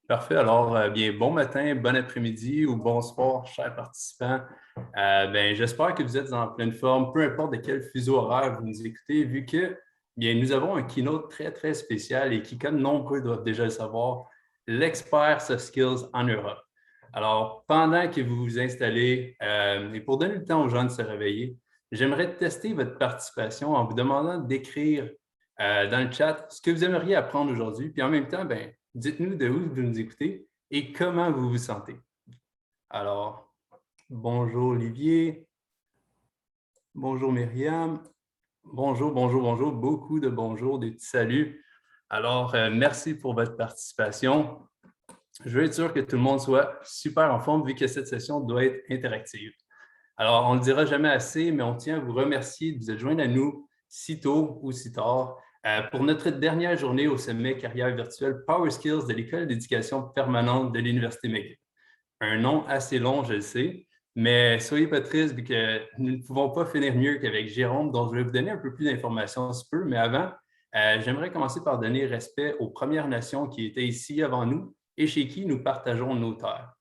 Parfait. Alors, bien, bon matin, bon après-midi ou bonsoir, chers participants. J'espère que vous êtes en pleine forme, peu importe de quel fuseau horaire vous nous écoutez, vu que bien, nous avons un keynote très, très spécial et qui, comme nombreux doivent déjà le savoir, l'expert soft skills en Europe. Alors, pendant que vous vous installez et pour donner le temps aux gens de se réveiller, j'aimerais tester votre participation en vous demandant d'écrire dans le chat ce que vous aimeriez apprendre aujourd'hui, puis en même temps, ben, dites-nous de où vous nous écoutez et comment vous vous sentez. Alors, bonjour Olivier, bonjour Myriam, bonjour, beaucoup de bonjours, des petits saluts. Alors, merci pour votre participation. Je veux être sûr que tout le monde soit super en forme vu que cette session doit être interactive. Alors, on ne le dira jamais assez, mais on tient à vous remercier de vous être joints à nous si tôt ou si tard pour notre dernière journée au sommet carrière virtuelle Power Skills de l'École d'éducation permanente de l'Université McGill. Un nom assez long, je le sais, mais soyez pas tristes vu que nous ne pouvons pas finir mieux qu'avec Jérôme, dont je vais vous donner un peu plus d'informations si peu, mais avant, j'aimerais commencer par donner respect aux Premières Nations qui étaient ici avant nous et chez qui nous partageons nos terres.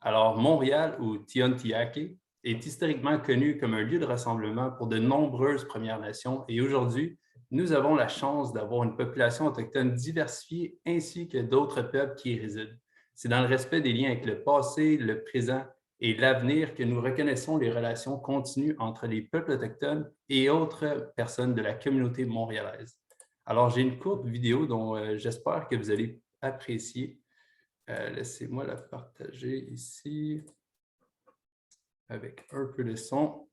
Alors, Montréal ou Tiontiake est historiquement connu comme un lieu de rassemblement pour de nombreuses Premières Nations et aujourd'hui, nous avons la chance d'avoir une population autochtone diversifiée ainsi que d'autres peuples qui y résident. C'est dans le respect des liens avec le passé, le présent et l'avenir que nous reconnaissons les relations continues entre les peuples autochtones et autres personnes de la communauté montréalaise. Alors, j'ai une courte vidéo dont j'espère que vous allez apprécier. Laissez-moi la partager ici avec un peu de son.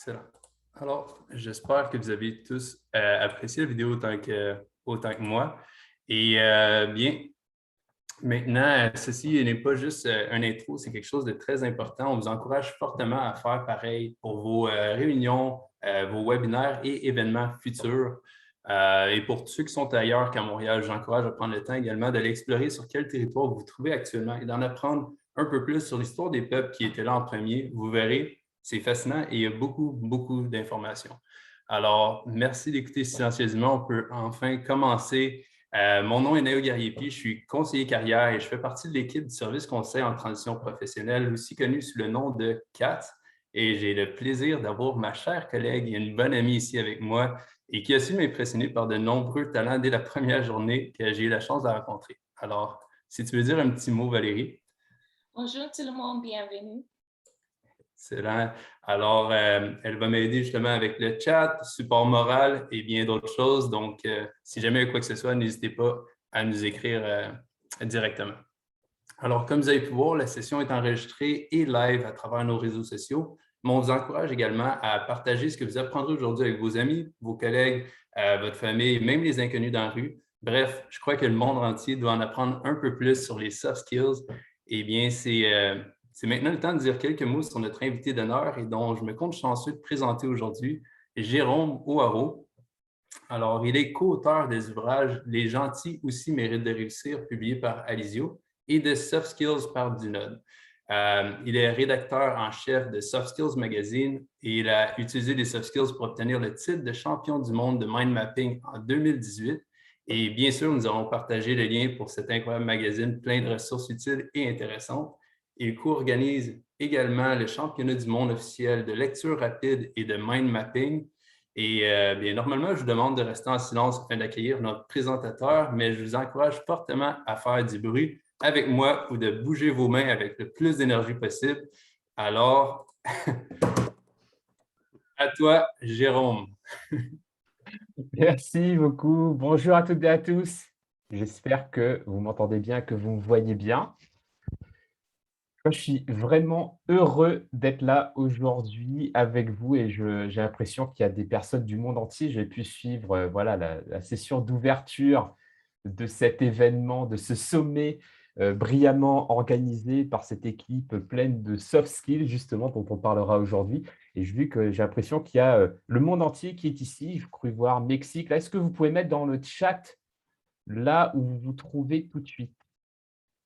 Excellent. Alors, j'espère que vous avez tous apprécié la vidéo autant que moi. Et bien, maintenant, ceci n'est pas juste un intro, c'est quelque chose de très important. On vous encourage fortement à faire pareil pour vos réunions, vos webinaires et événements futurs. Et pour tous ceux qui sont ailleurs qu'à Montréal, j'encourage à prendre le temps également d'aller explorer sur quel territoire vous vous trouvez actuellement et d'en apprendre un peu plus sur l'histoire des peuples qui étaient là en premier. Vous verrez, c'est fascinant et il y a beaucoup, beaucoup d'informations. Alors, merci d'écouter silencieusement. On peut enfin commencer. Mon nom est Nayo Gariepi, je suis conseiller carrière et je fais partie de l'équipe du service conseil en transition professionnelle, aussi connu sous le nom de CAT. Et j'ai le plaisir d'avoir ma chère collègue et une bonne amie ici avec moi et qui a su m'impressionner par de nombreux talents dès la première journée que j'ai eu la chance de la rencontrer. Alors, si tu veux dire un petit mot, Valérie. Bonjour tout le monde, bienvenue. Excellent. Alors, elle va m'aider justement avec le chat, support moral et bien d'autres choses. Donc, si jamais il y a quoi que ce soit, n'hésitez pas à nous écrire directement. Alors, comme vous avez pu voir, la session est enregistrée et live à travers nos réseaux sociaux, mais on vous encourage également à partager ce que vous apprendrez aujourd'hui avec vos amis, vos collègues, votre famille, même les inconnus dans la rue. Bref, je crois que le monde entier doit en apprendre un peu plus sur les soft skills. Eh bien, c'est maintenant le temps de dire quelques mots sur notre invité d'honneur et dont je me compte chanceux de présenter aujourd'hui, Jérôme Ouareau. Alors, il est co-auteur des ouvrages Les gentils aussi méritent de réussir, publiés par Alizio, et de Soft Skills par Dunod. Il est rédacteur en chef de Soft Skills Magazine et il a utilisé des soft skills pour obtenir le titre de champion du monde de mind mapping en 2018. Et bien sûr, nous avons partagé le lien pour cet incroyable magazine plein de ressources utiles et intéressantes. Il co-organise également le championnat du monde officiel de lecture rapide et de mind mapping. Et bien, normalement, je vous demande de rester en silence afin d'accueillir notre présentateur, mais je vous encourage fortement à faire du bruit avec moi ou de bouger vos mains avec le plus d'énergie possible. Alors, à toi, Jérôme. Merci beaucoup. Bonjour à toutes et à tous. J'espère que vous m'entendez bien, que vous me voyez bien. Moi, je suis vraiment heureux d'être là aujourd'hui avec vous et j'ai l'impression qu'il y a des personnes du monde entier. J'ai pu suivre voilà, la session d'ouverture de cet événement, de ce sommet brillamment organisé par cette équipe pleine de soft skills, justement, dont on parlera aujourd'hui. Et j'ai l'impression qu'il y a le monde entier qui est ici. Je cru voir Mexique. Là, est-ce que vous pouvez mettre dans le chat là où vous vous trouvez tout de suite?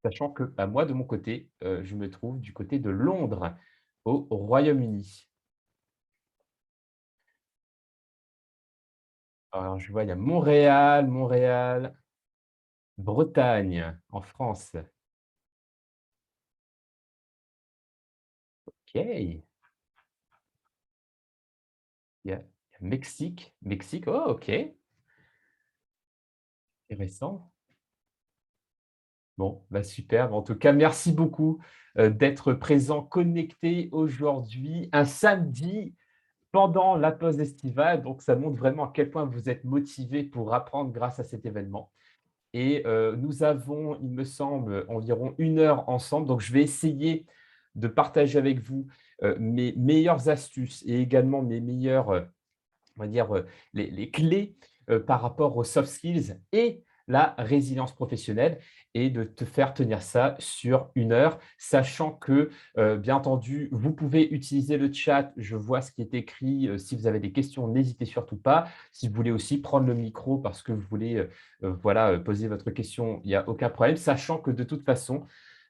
Sachant que, bah, moi, de mon côté, je me trouve du côté de Londres, au Royaume-Uni. Alors, je vois, il y a Montréal, Bretagne, en France. OK. Il y a Mexique, oh OK, intéressant. Bon, bah, super. En tout cas, merci beaucoup, d'être présent, connecté aujourd'hui, un samedi pendant la pause estivale. Donc ça montre vraiment à quel point vous êtes motivés pour apprendre grâce à cet événement. Et nous avons, il me semble, environ 1 heure ensemble. Donc, je vais essayer de partager avec vous mes meilleures astuces et également mes meilleures, on va dire, les clés par rapport aux soft skills et la résilience professionnelle et de te faire tenir ça sur 1 heure, sachant que, bien entendu, vous pouvez utiliser le chat. Je vois ce qui est écrit. Si vous avez des questions, n'hésitez surtout pas. Si vous voulez aussi prendre le micro parce que vous voulez voilà, poser votre question, il n'y a aucun problème, sachant que de toute façon,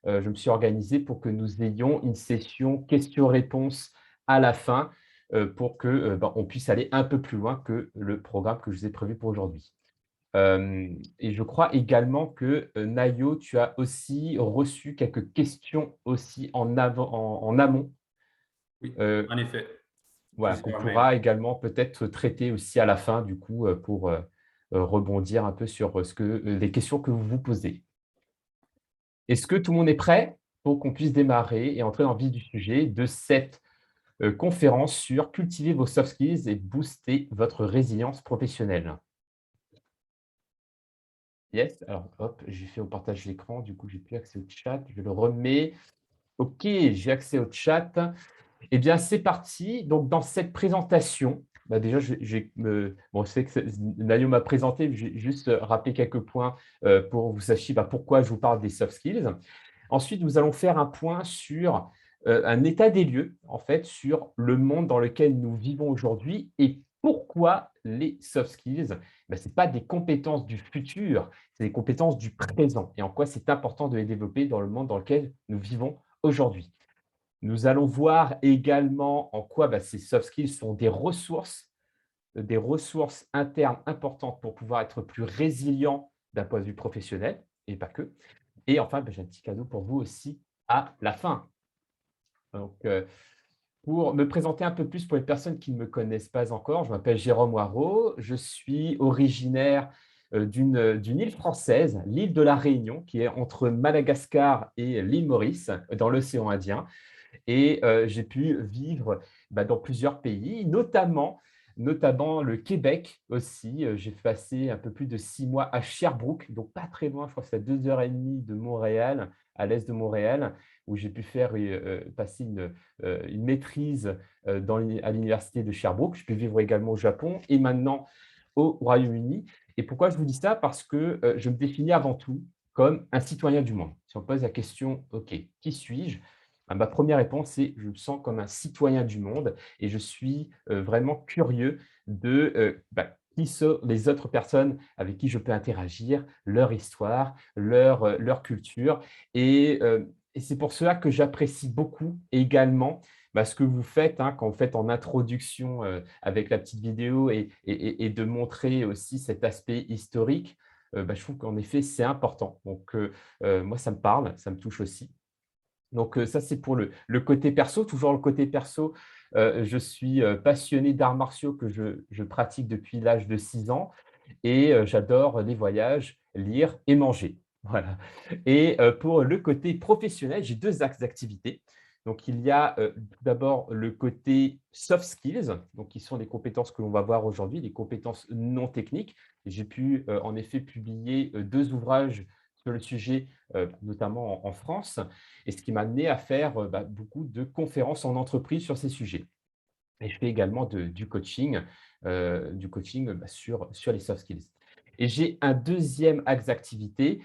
je me suis organisé pour que nous ayons une session questions-réponses à la fin pour que, ben, on puisse aller un peu plus loin que le programme que je vous ai prévu pour aujourd'hui. Et je crois également que, Nayo, tu as aussi reçu quelques questions aussi en amont, Oui, heu, en effet, voilà, qu'on plusieurs même. pourra également peut-être traiter aussi à la fin du coup, pour, rebondir un peu sur, les questions que vous vous posez. Est-ce que tout le monde est prêt pour qu'on puisse démarrer et entrer dans le vif du sujet de cette conférence sur cultiver vos soft skills et booster votre résilience professionnelle. Yes, alors hop, j'ai fait au partage l'écran, du coup, j'ai plus accès au chat, je le remets. OK, j'ai accès au chat. Eh bien, c'est parti. Donc, dans cette présentation, bah, déjà, bon, je sais que Nayo m'a présenté, mais je vais juste rappeler quelques points pour que vous sachiez bah, pourquoi je vous parle des soft skills. Ensuite, nous allons faire un point sur un état des lieux, en fait, sur le monde dans lequel nous vivons aujourd'hui et pourquoi les soft skills, ce n'est pas des compétences du futur, c'est des compétences du présent et en quoi c'est important de les développer dans le monde dans lequel nous vivons aujourd'hui. Nous allons voir également en quoi ces soft skills sont des ressources internes importantes pour pouvoir être plus résilient d'un point de vue professionnel et pas que. Et enfin, j'ai un petit cadeau pour vous aussi à la fin. Donc, pour me présenter un peu plus pour les personnes qui ne me connaissent pas encore, je m'appelle Jérôme Waro, je suis originaire d'une île française, l'île de la Réunion, qui est entre Madagascar et l'île Maurice, dans l'océan Indien. Et j'ai pu vivre dans plusieurs pays, notamment le Québec aussi. J'ai passé un peu plus de 6 mois à Sherbrooke, donc pas très loin, je crois que c'est à 2 heures et demie de Montréal, à l'est de Montréal, où j'ai pu faire passer une maîtrise à l'université de Sherbrooke. J'ai pu vivre également au Japon et maintenant au Royaume-Uni. Et pourquoi je vous dis ça? Parce que je me définis avant tout comme un citoyen du monde. Si on pose la question, OK, qui suis-je? Ma première réponse, c'est je me sens comme un citoyen du monde et je suis vraiment curieux de qui sont les autres personnes avec qui je peux interagir, leur histoire, leur culture. Et c'est pour cela que j'apprécie beaucoup également ce que vous faites quand vous faites en introduction avec la petite vidéo et de montrer aussi cet aspect historique. Je trouve qu'en effet, c'est important. Donc, moi, ça me parle, ça me touche aussi. Donc, ça, c'est pour le côté perso. Toujours le côté perso, je suis passionné d'arts martiaux que je pratique depuis l'âge de 6 ans et j'adore les voyages, lire et manger. Voilà. Et pour le côté professionnel, j'ai 2 axes d'activité. Donc, il y a tout d'abord le côté soft skills, donc qui sont les compétences que l'on va voir aujourd'hui, les compétences non techniques. J'ai pu en effet publier 2 ouvrages sur le sujet, notamment en France, et ce qui m'a amené à faire beaucoup de conférences en entreprise sur ces sujets. Et je fais également du coaching sur les soft skills. Et j'ai un deuxième axe d'activité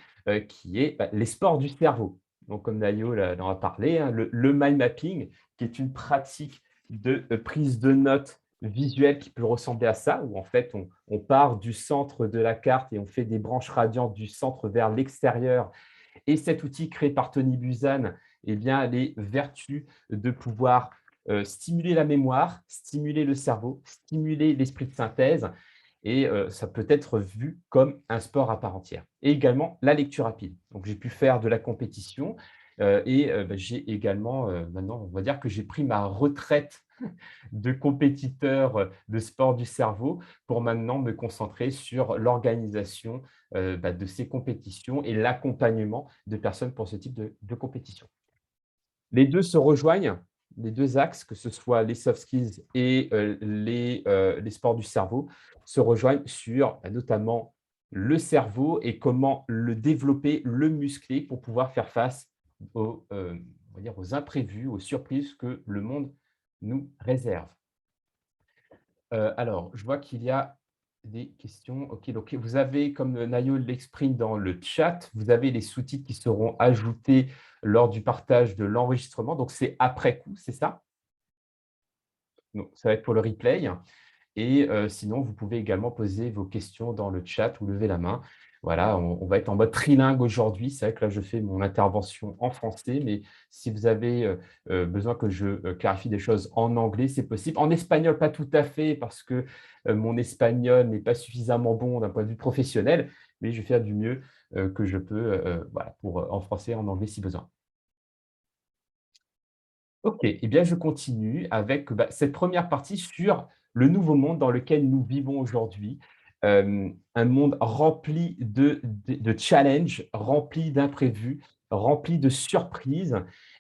qui est les sports du cerveau. Donc, comme Nayo en a parlé, hein, le mind mapping, qui est une pratique de prise de notes visuelle qui peut ressembler à ça, où en fait on part du centre de la carte et on fait des branches radiantes du centre vers l'extérieur. Et cet outil créé par Tony Buzan, eh bien, a les vertus de pouvoir stimuler la mémoire, stimuler le cerveau, stimuler l'esprit de synthèse, et ça peut être vu comme un sport à part entière. Et également la lecture rapide. Donc, j'ai pu faire de la compétition j'ai également, maintenant, on va dire que j'ai pris ma retraite de compétiteur de sport du cerveau pour maintenant me concentrer sur l'organisation de ces compétitions et l'accompagnement de personnes pour ce type de compétition. Les deux se rejoignent, les deux axes, que ce soit les soft skills et les sports du cerveau, se rejoignent sur notamment le cerveau et comment le développer, le muscler pour pouvoir faire face on va dire aux imprévus, aux surprises que le monde nous réserve. Alors, je vois qu'il y a des questions. OK, donc vous avez, comme Nayo l'exprime dans le chat, vous avez les sous-titres qui seront ajoutés lors du partage de l'enregistrement. Donc, c'est après coup, c'est ça? Donc, ça va être pour le replay. Et sinon, vous pouvez également poser vos questions dans le chat ou lever la main. Voilà, on va être en mode trilingue aujourd'hui. C'est vrai que là, je fais mon intervention en français, mais si vous avez besoin que je clarifie des choses en anglais, c'est possible. En espagnol, pas tout à fait, parce que mon espagnol n'est pas suffisamment bon d'un point de vue professionnel, mais je vais faire du mieux que je peux voilà, en français et en anglais si besoin. OK, eh bien, je continue avec cette première partie sur le nouveau monde dans lequel nous vivons aujourd'hui. Un monde rempli de challenges, rempli d'imprévus, rempli de surprises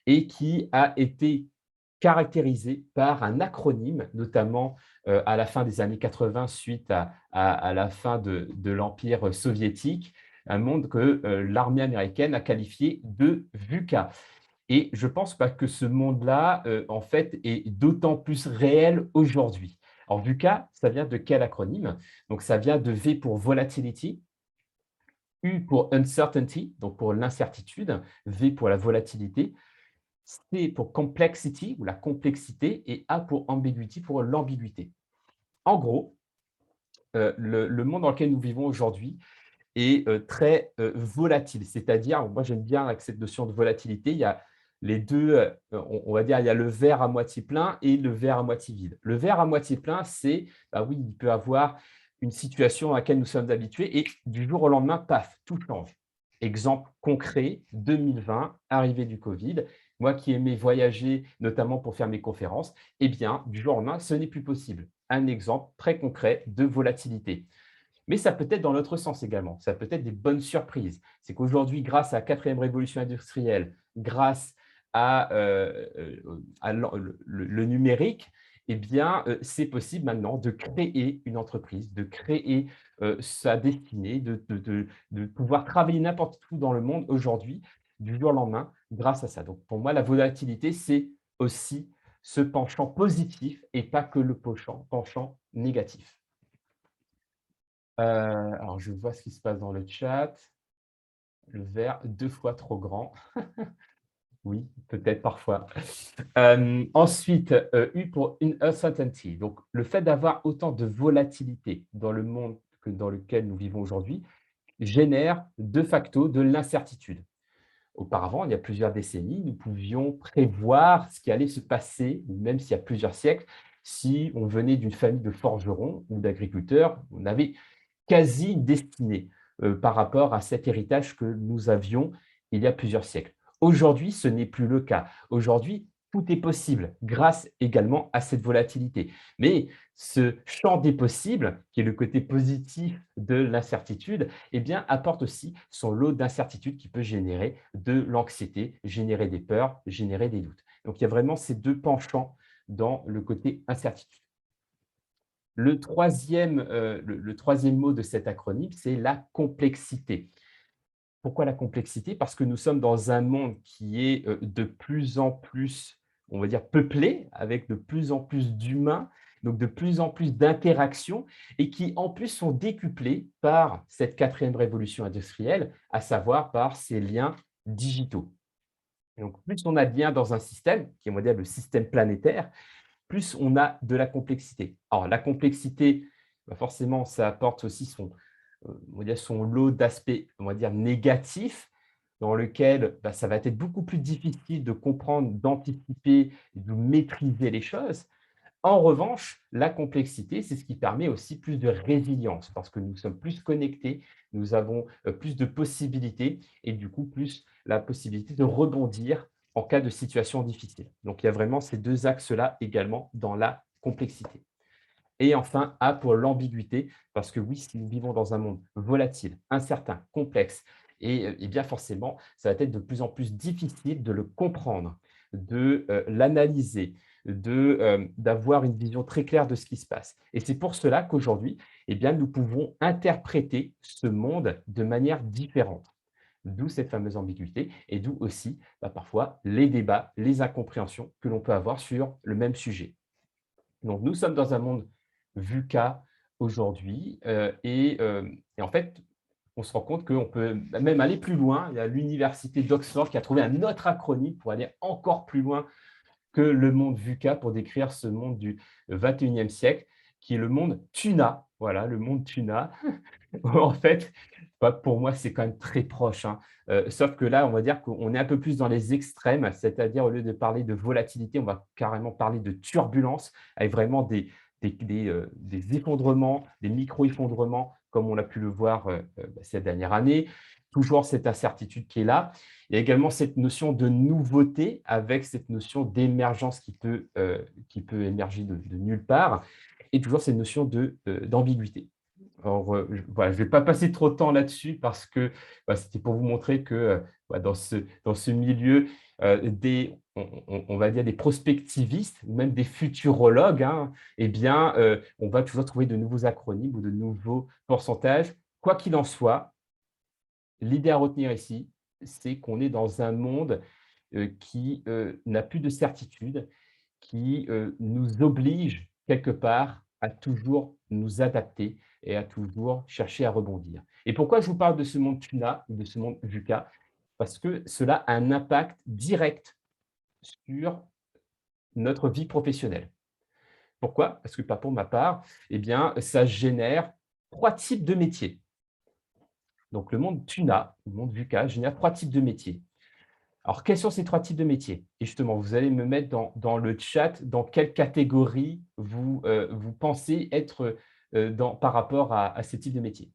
et qui a été caractérisé par un acronyme, notamment à la fin des années 80 suite à la fin de l'Empire soviétique, un monde que l'armée américaine a qualifié de VUCA. Et je pense pas que ce monde-là, en fait, est d'autant plus réel aujourd'hui. Alors VUCA, ça vient de quel acronyme? Donc ça vient de V pour volatility, U pour uncertainty, donc pour l'incertitude, V pour la volatilité, C pour complexity ou la complexité et A pour ambiguity pour l'ambiguïté. En gros, le monde dans lequel nous vivons aujourd'hui est très volatile. C'est-à-dire, moi j'aime bien avec cette notion de volatilité, il y a les deux, on va dire, il y a le verre à moitié plein et le verre à moitié vide. Le verre à moitié plein, c'est, oui, il peut avoir une situation à laquelle nous sommes habitués et du jour au lendemain, paf, tout change. Exemple concret, 2020, arrivée du Covid. Moi qui aimais voyager, notamment pour faire mes conférences, eh bien, du jour au lendemain, ce n'est plus possible. Un exemple très concret de volatilité. Mais ça peut être dans l'autre sens également. Ça peut être des bonnes surprises. C'est qu'aujourd'hui, grâce à la quatrième révolution industrielle, grâce à le numérique, eh bien, c'est possible maintenant de créer une entreprise, de créer sa destinée, de pouvoir travailler n'importe où dans le monde aujourd'hui, du jour au lendemain, grâce à ça. Donc, pour moi, la volatilité, c'est aussi ce penchant positif et pas que le penchant négatif. Alors, je vois ce qui se passe dans le chat. Le verre 2 fois trop grand. Oui, peut-être parfois. Ensuite, U pour uncertainty. Donc, le fait d'avoir autant de volatilité dans le monde dans lequel nous vivons aujourd'hui génère de facto de l'incertitude. Auparavant, il y a plusieurs décennies, nous pouvions prévoir ce qui allait se passer, même s'il y a plusieurs siècles, si on venait d'une famille de forgerons ou d'agriculteurs, on avait quasi destinée par rapport à cet héritage que nous avions il y a plusieurs siècles. Aujourd'hui, ce n'est plus le cas. Aujourd'hui, tout est possible grâce également à cette volatilité. Mais ce champ des possibles, qui est le côté positif de l'incertitude, eh bien, apporte aussi son lot d'incertitudes qui peut générer de l'anxiété, générer des peurs, générer des doutes. Donc, il y a vraiment ces deux penchants dans le côté incertitude. Le troisième mot de cet acronyme, c'est la complexité. Pourquoi la complexité? Parce que nous sommes dans un monde qui est de plus en plus, on va dire, peuplé, avec de plus en plus d'humains, donc de plus en plus d'interactions, et qui en plus sont décuplés par cette quatrième révolution industrielle, à savoir par ces liens digitaux. Et donc, plus on a de liens dans un système, qui est on va dire le système planétaire, plus on a de la complexité. Alors, la complexité, bah, forcément, ça apporte aussi on va dire son lot d'aspects, on va dire, négatifs, dans lequel bah, ça va être beaucoup plus difficile de comprendre, d'anticiper, de maîtriser les choses. En revanche, la complexité, c'est ce qui permet aussi plus de résilience, parce que nous sommes plus connectés, nous avons plus de possibilités et du coup, plus la possibilité de rebondir en cas de situation difficile. Donc, il y a vraiment ces deux axes-là également dans la complexité. Et enfin, A pour l'ambiguïté, parce que oui, si nous vivons dans un monde volatile, incertain, complexe, et bien forcément, ça va être de plus en plus difficile de le comprendre, de l'analyser, d'avoir une vision très claire de ce qui se passe. Et c'est pour cela qu'aujourd'hui, eh bien, nous pouvons interpréter ce monde de manière différente. D'où cette fameuse ambiguïté et d'où aussi bah, parfois les débats, les incompréhensions que l'on peut avoir sur le même sujet. Donc, nous sommes dans un monde VUCA aujourd'hui et en fait, on se rend compte qu'on peut même aller plus loin. Il y a l'université d'Oxford qui a trouvé un autre acronyme pour aller encore plus loin que le monde VUCA pour décrire ce monde du 21e siècle, qui est le monde TUNA. Voilà, le monde TUNA. En fait, bah, pour moi, c'est quand même très proche, hein. Sauf que là, on va dire qu'on est un peu plus dans les extrêmes, c'est-à-dire au lieu de parler de volatilité, on va carrément parler de turbulence, avec vraiment des effondrements, des micro-effondrements, comme on a pu le voir cette dernière année. Toujours cette incertitude qui est là. Il y a également cette notion de nouveauté avec cette notion d'émergence qui peut émerger de nulle part et toujours cette notion d'ambiguïté. Alors, voilà, je ne vais pas passer trop de temps là-dessus parce que bah, c'était pour vous montrer que bah, dans ce milieu, on va dire des prospectivistes, même des futurologues, hein, eh bien, on va toujours trouver de nouveaux acronymes ou de nouveaux pourcentages. Quoi qu'il en soit, l'idée à retenir ici, c'est qu'on est dans un monde qui n'a plus de certitude, qui nous oblige quelque part à toujours nous adapter et à toujours chercher à rebondir. Et pourquoi je vous parle de ce monde tuna ou de ce monde VUCA? Parce que cela a un impact direct sur notre vie professionnelle. Pourquoi? Parce que, pas pour ma part, eh bien, ça génère 3 types de métiers. Donc, le monde tuna, le monde VUCA, génère 3 types de métiers. Alors, quels sont ces 3 types de métiers? Et justement, vous allez me mettre dans le chat dans quelle catégorie vous pensez être par rapport à ces types de métiers.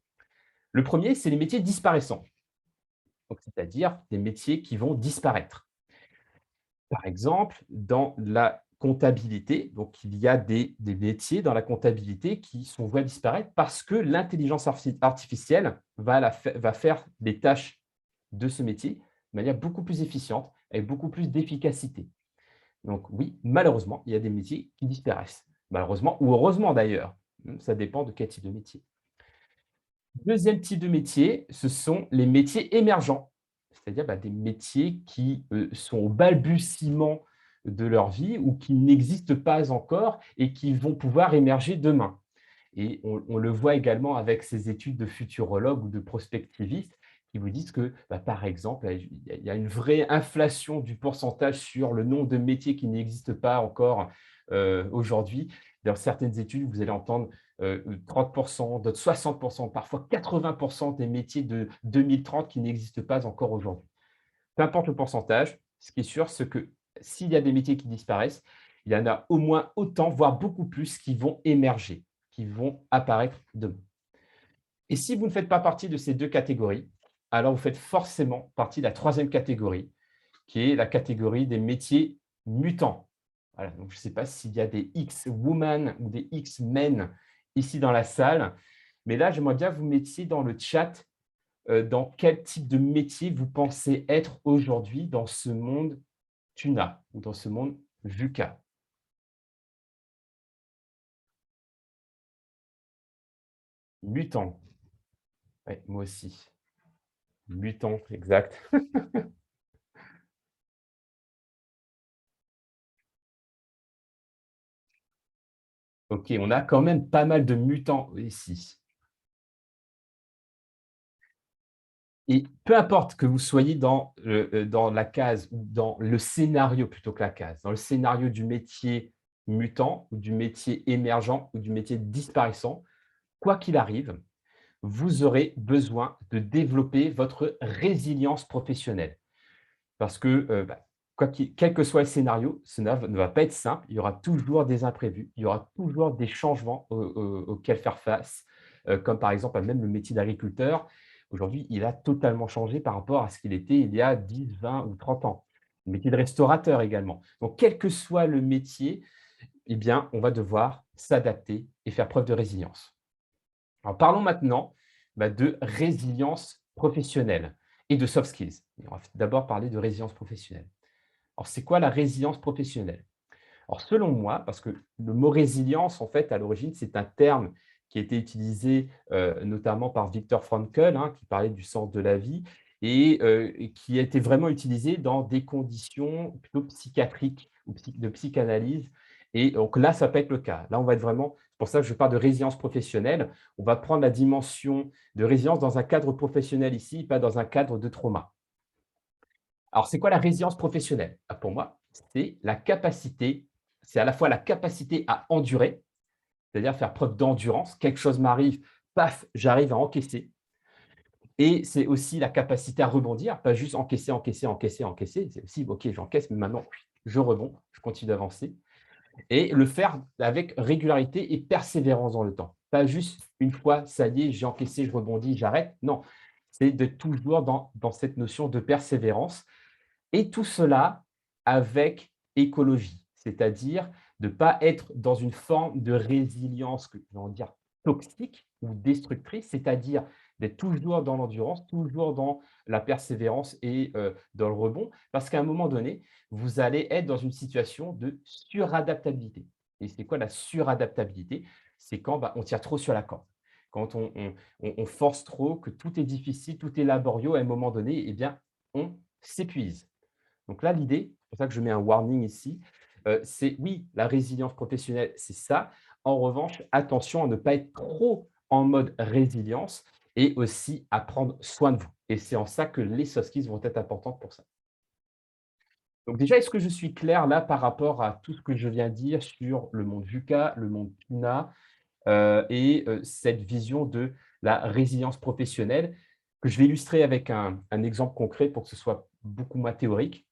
Le premier, c'est les métiers disparaissants, donc c'est-à-dire des métiers qui vont disparaître. Par exemple, dans la comptabilité, donc il y a des métiers dans la comptabilité qui sont voués à disparaître parce que l'intelligence artificielle va faire des tâches de ce métier de manière beaucoup plus efficiente, avec beaucoup plus d'efficacité. Donc oui, malheureusement, il y a des métiers qui disparaissent. Malheureusement ou heureusement d'ailleurs, ça dépend de quel type de métier. Deuxième type de métier, ce sont les métiers émergents, c'est-à-dire bah, des métiers qui sont au balbutiement de leur vie ou qui n'existent pas encore et qui vont pouvoir émerger demain. Et on le voit également avec ces études de futurologues ou de prospectivistes qui vous disent que, bah, par exemple, il y a une vraie inflation du pourcentage sur le nombre de métiers qui n'existent pas encore aujourd'hui. Dans certaines études, vous allez entendre 30%, d'autres 60%, parfois 80% des métiers de 2030 qui n'existent pas encore aujourd'hui. Peu importe le pourcentage, ce qui est sûr, c'est que s'il y a des métiers qui disparaissent, il y en a au moins autant, voire beaucoup plus, qui vont émerger, qui vont apparaître demain. Et si vous ne faites pas partie de ces deux catégories, alors vous faites forcément partie de la troisième catégorie, qui est la catégorie des métiers mutants. Voilà, donc je ne sais pas s'il y a des X-women ou des X-men ici dans la salle, mais là, j'aimerais bien que vous mettiez dans le chat dans quel type de métier vous pensez être aujourd'hui dans ce monde tuna ou dans ce monde VUCA. Mutant. Ouais, moi aussi. Mutant, exact. Ok, on a quand même pas mal de mutants ici. Et peu importe que vous soyez dans la case ou dans le scénario plutôt que la case, dans le scénario du métier mutant ou du métier émergent ou du métier disparaissant, quoi qu'il arrive, vous aurez besoin de développer votre résilience professionnelle. Parce que, quel que soit le scénario, ne va pas être simple. Il y aura toujours des imprévus, il y aura toujours des changements auxquels faire face, comme par exemple, même le métier d'agriculteur. Aujourd'hui, il a totalement changé par rapport à ce qu'il était il y a 10, 20 ou 30 ans. Le métier de restaurateur également. Donc, quel que soit le métier, eh bien, on va devoir s'adapter et faire preuve de résilience. Alors, parlons maintenant de résilience professionnelle et de soft skills. On va d'abord parler de résilience professionnelle. Alors, c'est quoi la résilience professionnelle? Alors, selon moi, parce que le mot résilience, en fait, à l'origine, c'est un terme qui a été utilisé notamment par Viktor Frankl, hein, qui parlait du sens de la vie, et qui a été vraiment utilisé dans des conditions plutôt psychiatriques ou de psychanalyse. Et donc là, ça peut être le cas. Là, on va être vraiment, c'est pour ça que je parle de résilience professionnelle. On va prendre la dimension de résilience dans un cadre professionnel ici, pas dans un cadre de trauma. Alors, c'est quoi la résilience professionnelle? Pour moi, c'est la capacité, c'est à la fois la capacité à endurer, c'est-à-dire faire preuve d'endurance. Quelque chose m'arrive, paf, j'arrive à encaisser. Et c'est aussi la capacité à rebondir, pas juste encaisser, encaisser, encaisser, encaisser. C'est aussi, OK, j'encaisse, mais maintenant, je rebondis, je continue d'avancer. Et le faire avec régularité et persévérance dans le temps. Pas juste une fois, ça y est, j'ai encaissé, je rebondis, j'arrête. Non, c'est de toujours dans cette notion de persévérance. Et tout cela avec écologie, c'est-à-dire de ne pas être dans une forme de résilience, dire, toxique ou destructrice, c'est-à-dire d'être toujours dans l'endurance, toujours dans la persévérance et dans le rebond, parce qu'à un moment donné, vous allez être dans une situation de suradaptabilité. Et c'est quoi la suradaptabilité? C'est quand on tire trop sur la corde. Quand on force trop, que tout est difficile, tout est laborieux, à un moment donné, eh bien, on s'épuise. Donc là, l'idée, c'est pour ça que je mets un warning ici, c'est oui, la résilience professionnelle, c'est ça. En revanche, attention à ne pas être trop en mode résilience et aussi à prendre soin de vous. Et c'est en ça que les soft skills vont être importantes pour ça. Donc déjà, est-ce que je suis clair là par rapport à tout ce que je viens de dire sur le monde VUCA, le monde PUNA cette vision de la résilience professionnelle que je vais illustrer avec un exemple concret pour que ce soit beaucoup moins théorique.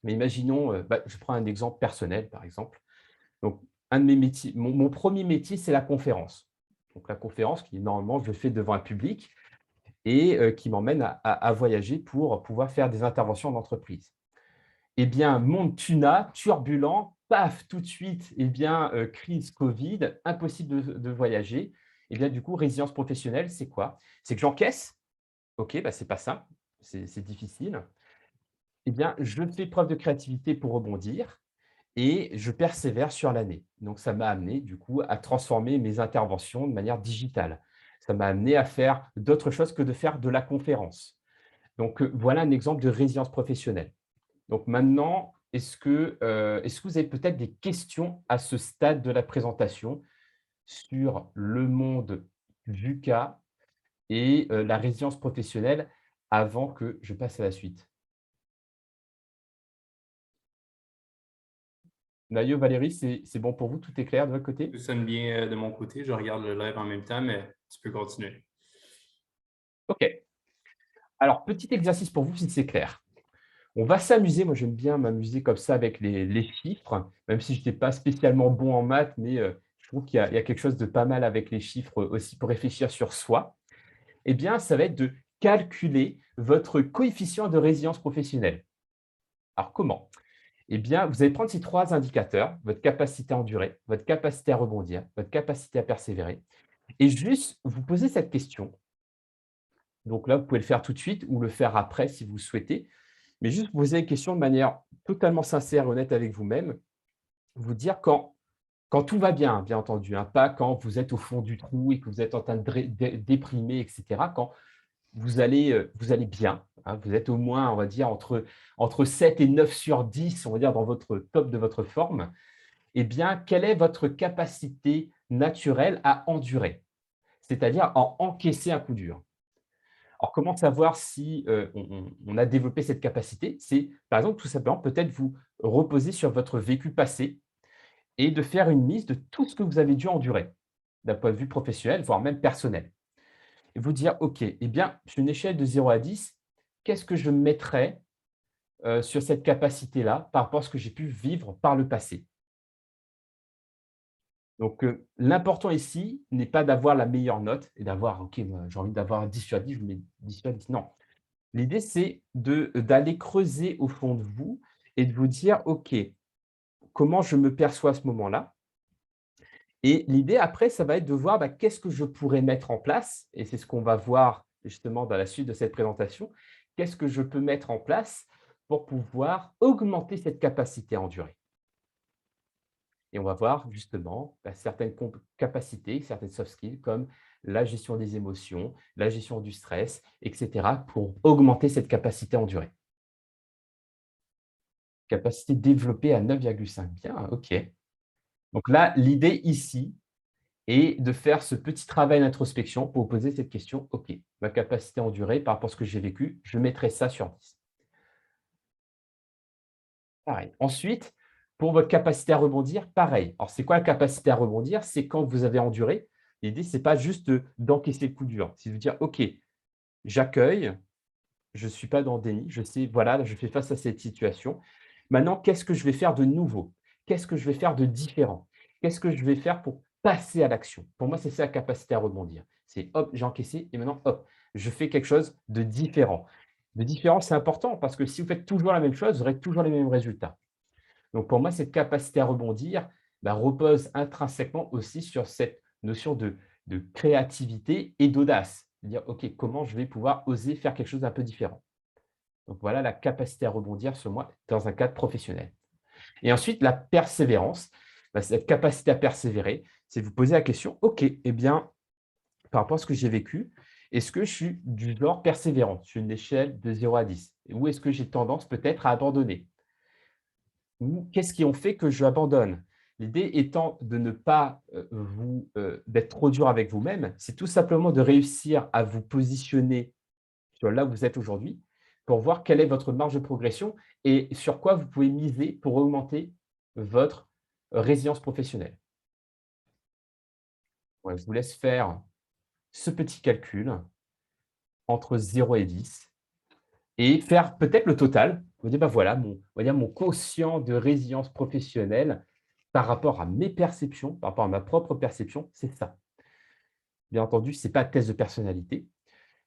Mais imaginons, je prends un exemple personnel, par exemple. Donc, un de mes métiers, mon 1er métier, c'est la conférence. Donc, la conférence qui, normalement, je fais devant un public et qui m'emmène à voyager pour pouvoir faire des interventions en entreprise. Eh bien, monde tuna, turbulent, paf, tout de suite, crise Covid, impossible de voyager. Eh bien, du coup, résilience professionnelle, c'est quoi? C'est que j'encaisse. OK, c'est pas simple, c'est difficile. Eh bien, je fais preuve de créativité pour rebondir et je persévère sur l'année. Donc, ça m'a amené, du coup, à transformer mes interventions de manière digitale. Ça m'a amené à faire d'autres choses que de faire de la conférence. Donc, voilà un exemple de résilience professionnelle. Donc maintenant, est-ce que vous avez peut-être des questions à ce stade de la présentation sur le monde VUCA et la résilience professionnelle avant que je passe à la suite? Nayo, Valérie, c'est bon pour vous? Tout est clair de votre côté? Tout sonne bien de mon côté. Je regarde le live en même temps, mais tu peux continuer. OK. Alors, petit exercice pour vous si c'est clair. On va s'amuser, moi j'aime bien m'amuser comme ça avec les chiffres, même si je n'étais pas spécialement bon en maths, mais je trouve qu'il y a quelque chose de pas mal avec les chiffres aussi pour réfléchir sur soi. Eh bien, ça va être de calculer votre coefficient de résilience professionnelle. Alors comment? Eh bien, vous allez prendre ces 3 indicateurs, votre capacité à endurer, votre capacité à rebondir, votre capacité à persévérer, et juste vous poser cette question. Donc là, vous pouvez le faire tout de suite ou le faire après si vous le souhaitez, mais juste vous poser une question de manière totalement sincère et honnête avec vous-même, vous dire quand tout va bien, bien entendu, hein, pas quand vous êtes au fond du trou et que vous êtes en train de déprimer, etc. vous allez bien, hein, vous êtes au moins, on va dire, entre 7 et 9 sur 10, on va dire, dans votre top de votre forme, eh bien, quelle est votre capacité naturelle à endurer? C'est-à-dire à encaisser un coup dur. Alors, comment savoir si on a développé cette capacité? C'est, par exemple, tout simplement, peut-être vous reposer sur votre vécu passé et de faire une liste de tout ce que vous avez dû endurer, d'un point de vue professionnel, voire même personnel. Et vous dire, OK, eh bien, sur une échelle de 0 à 10, qu'est-ce que je mettrais sur cette capacité-là par rapport à ce que j'ai pu vivre par le passé? Donc, l'important ici n'est pas d'avoir la meilleure note et d'avoir, OK, moi, j'ai envie d'avoir un 10 sur 10, je vous mets 10 sur 10. Non. L'idée, c'est d'aller creuser au fond de vous et de vous dire, OK, comment je me perçois à ce moment-là? Et l'idée après, ça va être de voir qu'est-ce que je pourrais mettre en place, et c'est ce qu'on va voir justement dans la suite de cette présentation. Qu'est-ce que je peux mettre en place pour pouvoir augmenter cette capacité à endurer? Et on va voir justement certaines capacités, certaines soft skills comme la gestion des émotions, la gestion du stress, etc. pour augmenter cette capacité à endurer. Capacité développée à 9,5. Bien, OK. Donc là, l'idée ici est de faire ce petit travail d'introspection pour vous poser cette question. OK, ma capacité à endurer par rapport à ce que j'ai vécu, je mettrai ça sur 10. Pareil. Ensuite, pour votre capacité à rebondir, pareil. Alors, c'est quoi la capacité à rebondir? C'est quand vous avez enduré. L'idée, ce n'est pas juste d'encaisser le coup dur. C'est de dire, OK, j'accueille, je ne suis pas dans le déni, je sais, voilà, je fais face à cette situation. Maintenant, qu'est-ce que je vais faire de nouveau? Qu'est-ce que je vais faire de différent? Qu'est-ce que je vais faire pour passer à l'action? Pour moi, c'est ça la capacité à rebondir. C'est hop, j'ai encaissé et maintenant, hop, je fais quelque chose de différent. De différent, c'est important parce que si vous faites toujours la même chose, vous aurez toujours les mêmes résultats. Donc, pour moi, cette capacité à rebondir repose intrinsèquement aussi sur cette notion de créativité et d'audace. C'est-à-dire, OK, comment je vais pouvoir oser faire quelque chose d'un peu différent? Donc, voilà la capacité à rebondir sur moi dans un cadre professionnel. Et ensuite, la persévérance, cette capacité à persévérer, c'est de vous poser la question, OK, eh bien, par rapport à ce que j'ai vécu, est-ce que je suis du genre persévérant sur une échelle de 0 à 10? Ou est-ce que j'ai tendance peut-être à abandonner? Ou qu'est-ce qui ont fait que je abandonne? L'idée étant de ne pas d'être trop dur avec vous-même, c'est tout simplement de réussir à vous positionner sur là où vous êtes aujourd'hui pour voir quelle est votre marge de progression et sur quoi vous pouvez miser pour augmenter votre résilience professionnelle. Ouais, je vous laisse faire ce petit calcul entre 0 et 10 et faire peut-être le total. Vous dire, voilà, on va dire mon quotient de résilience professionnelle par rapport à mes perceptions, par rapport à ma propre perception, c'est ça. Bien entendu, ce n'est pas un test de personnalité,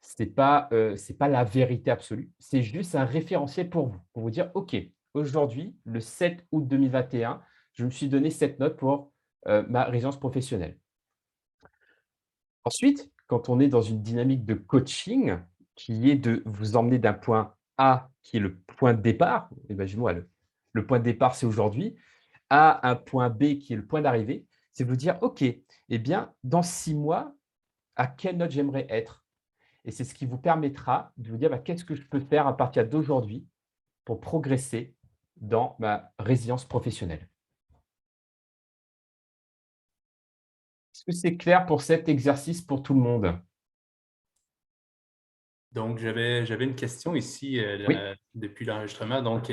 c'est pas la vérité absolue, c'est juste un référentiel pour vous dire: «OK, aujourd'hui, le 7 août 2021, je me suis donné cette note pour, ma résilience professionnelle». Ensuite, quand on est dans une dynamique de coaching qui est de vous emmener d'un point A qui est le point de départ, imaginons le point de départ, c'est aujourd'hui, à un point B qui est le point d'arrivée, c'est vous dire: «OK, eh bien, dans 6 mois, à quelle note j'aimerais être?» Et c'est ce qui vous permettra de vous dire: «Qu'est-ce que je peux faire à partir d'aujourd'hui pour progresser dans ma résilience professionnelle?» Est-ce que c'est clair pour cet exercice pour tout le monde? Donc, j'avais une question ici Oui? depuis l'enregistrement. Donc,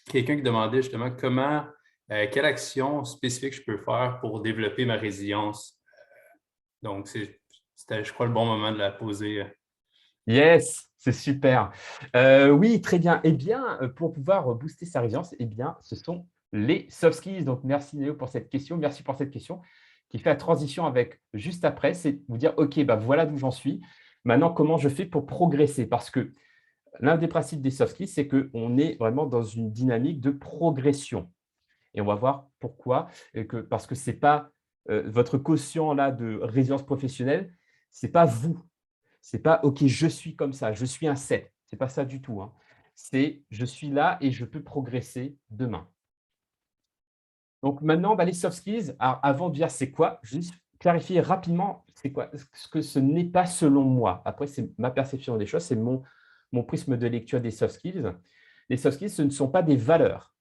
quelqu'un qui demandait justement quelle action spécifique je peux faire pour développer ma résilience. Donc, c'était, je crois, le bon moment de la poser. Yes, c'est super. Oui, très bien. Eh bien, pour pouvoir booster sa résilience, eh bien, ce sont les soft skills. Donc, merci Néo pour cette question. Merci pour cette question qui fait la transition avec juste après, c'est vous dire: «OK, voilà d'où j'en suis. Maintenant, comment je fais pour progresser?» Parce que l'un des principes des soft skills, c'est qu'on est vraiment dans une dynamique de progression et on va voir pourquoi et parce que c'est pas, votre quotient là de résilience professionnelle, c'est pas vous. C'est pas: «OK, je suis comme ça, je suis un 7». C'est pas ça du tout, hein. C'est: «Je suis là et je peux progresser demain». Donc maintenant, les soft skills, alors avant de dire c'est quoi, juste clarifier rapidement c'est quoi, ce que ce n'est pas selon moi. Après, c'est ma perception des choses, c'est mon prisme de lecture des soft skills. Les soft skills, ce ne sont pas des valeurs.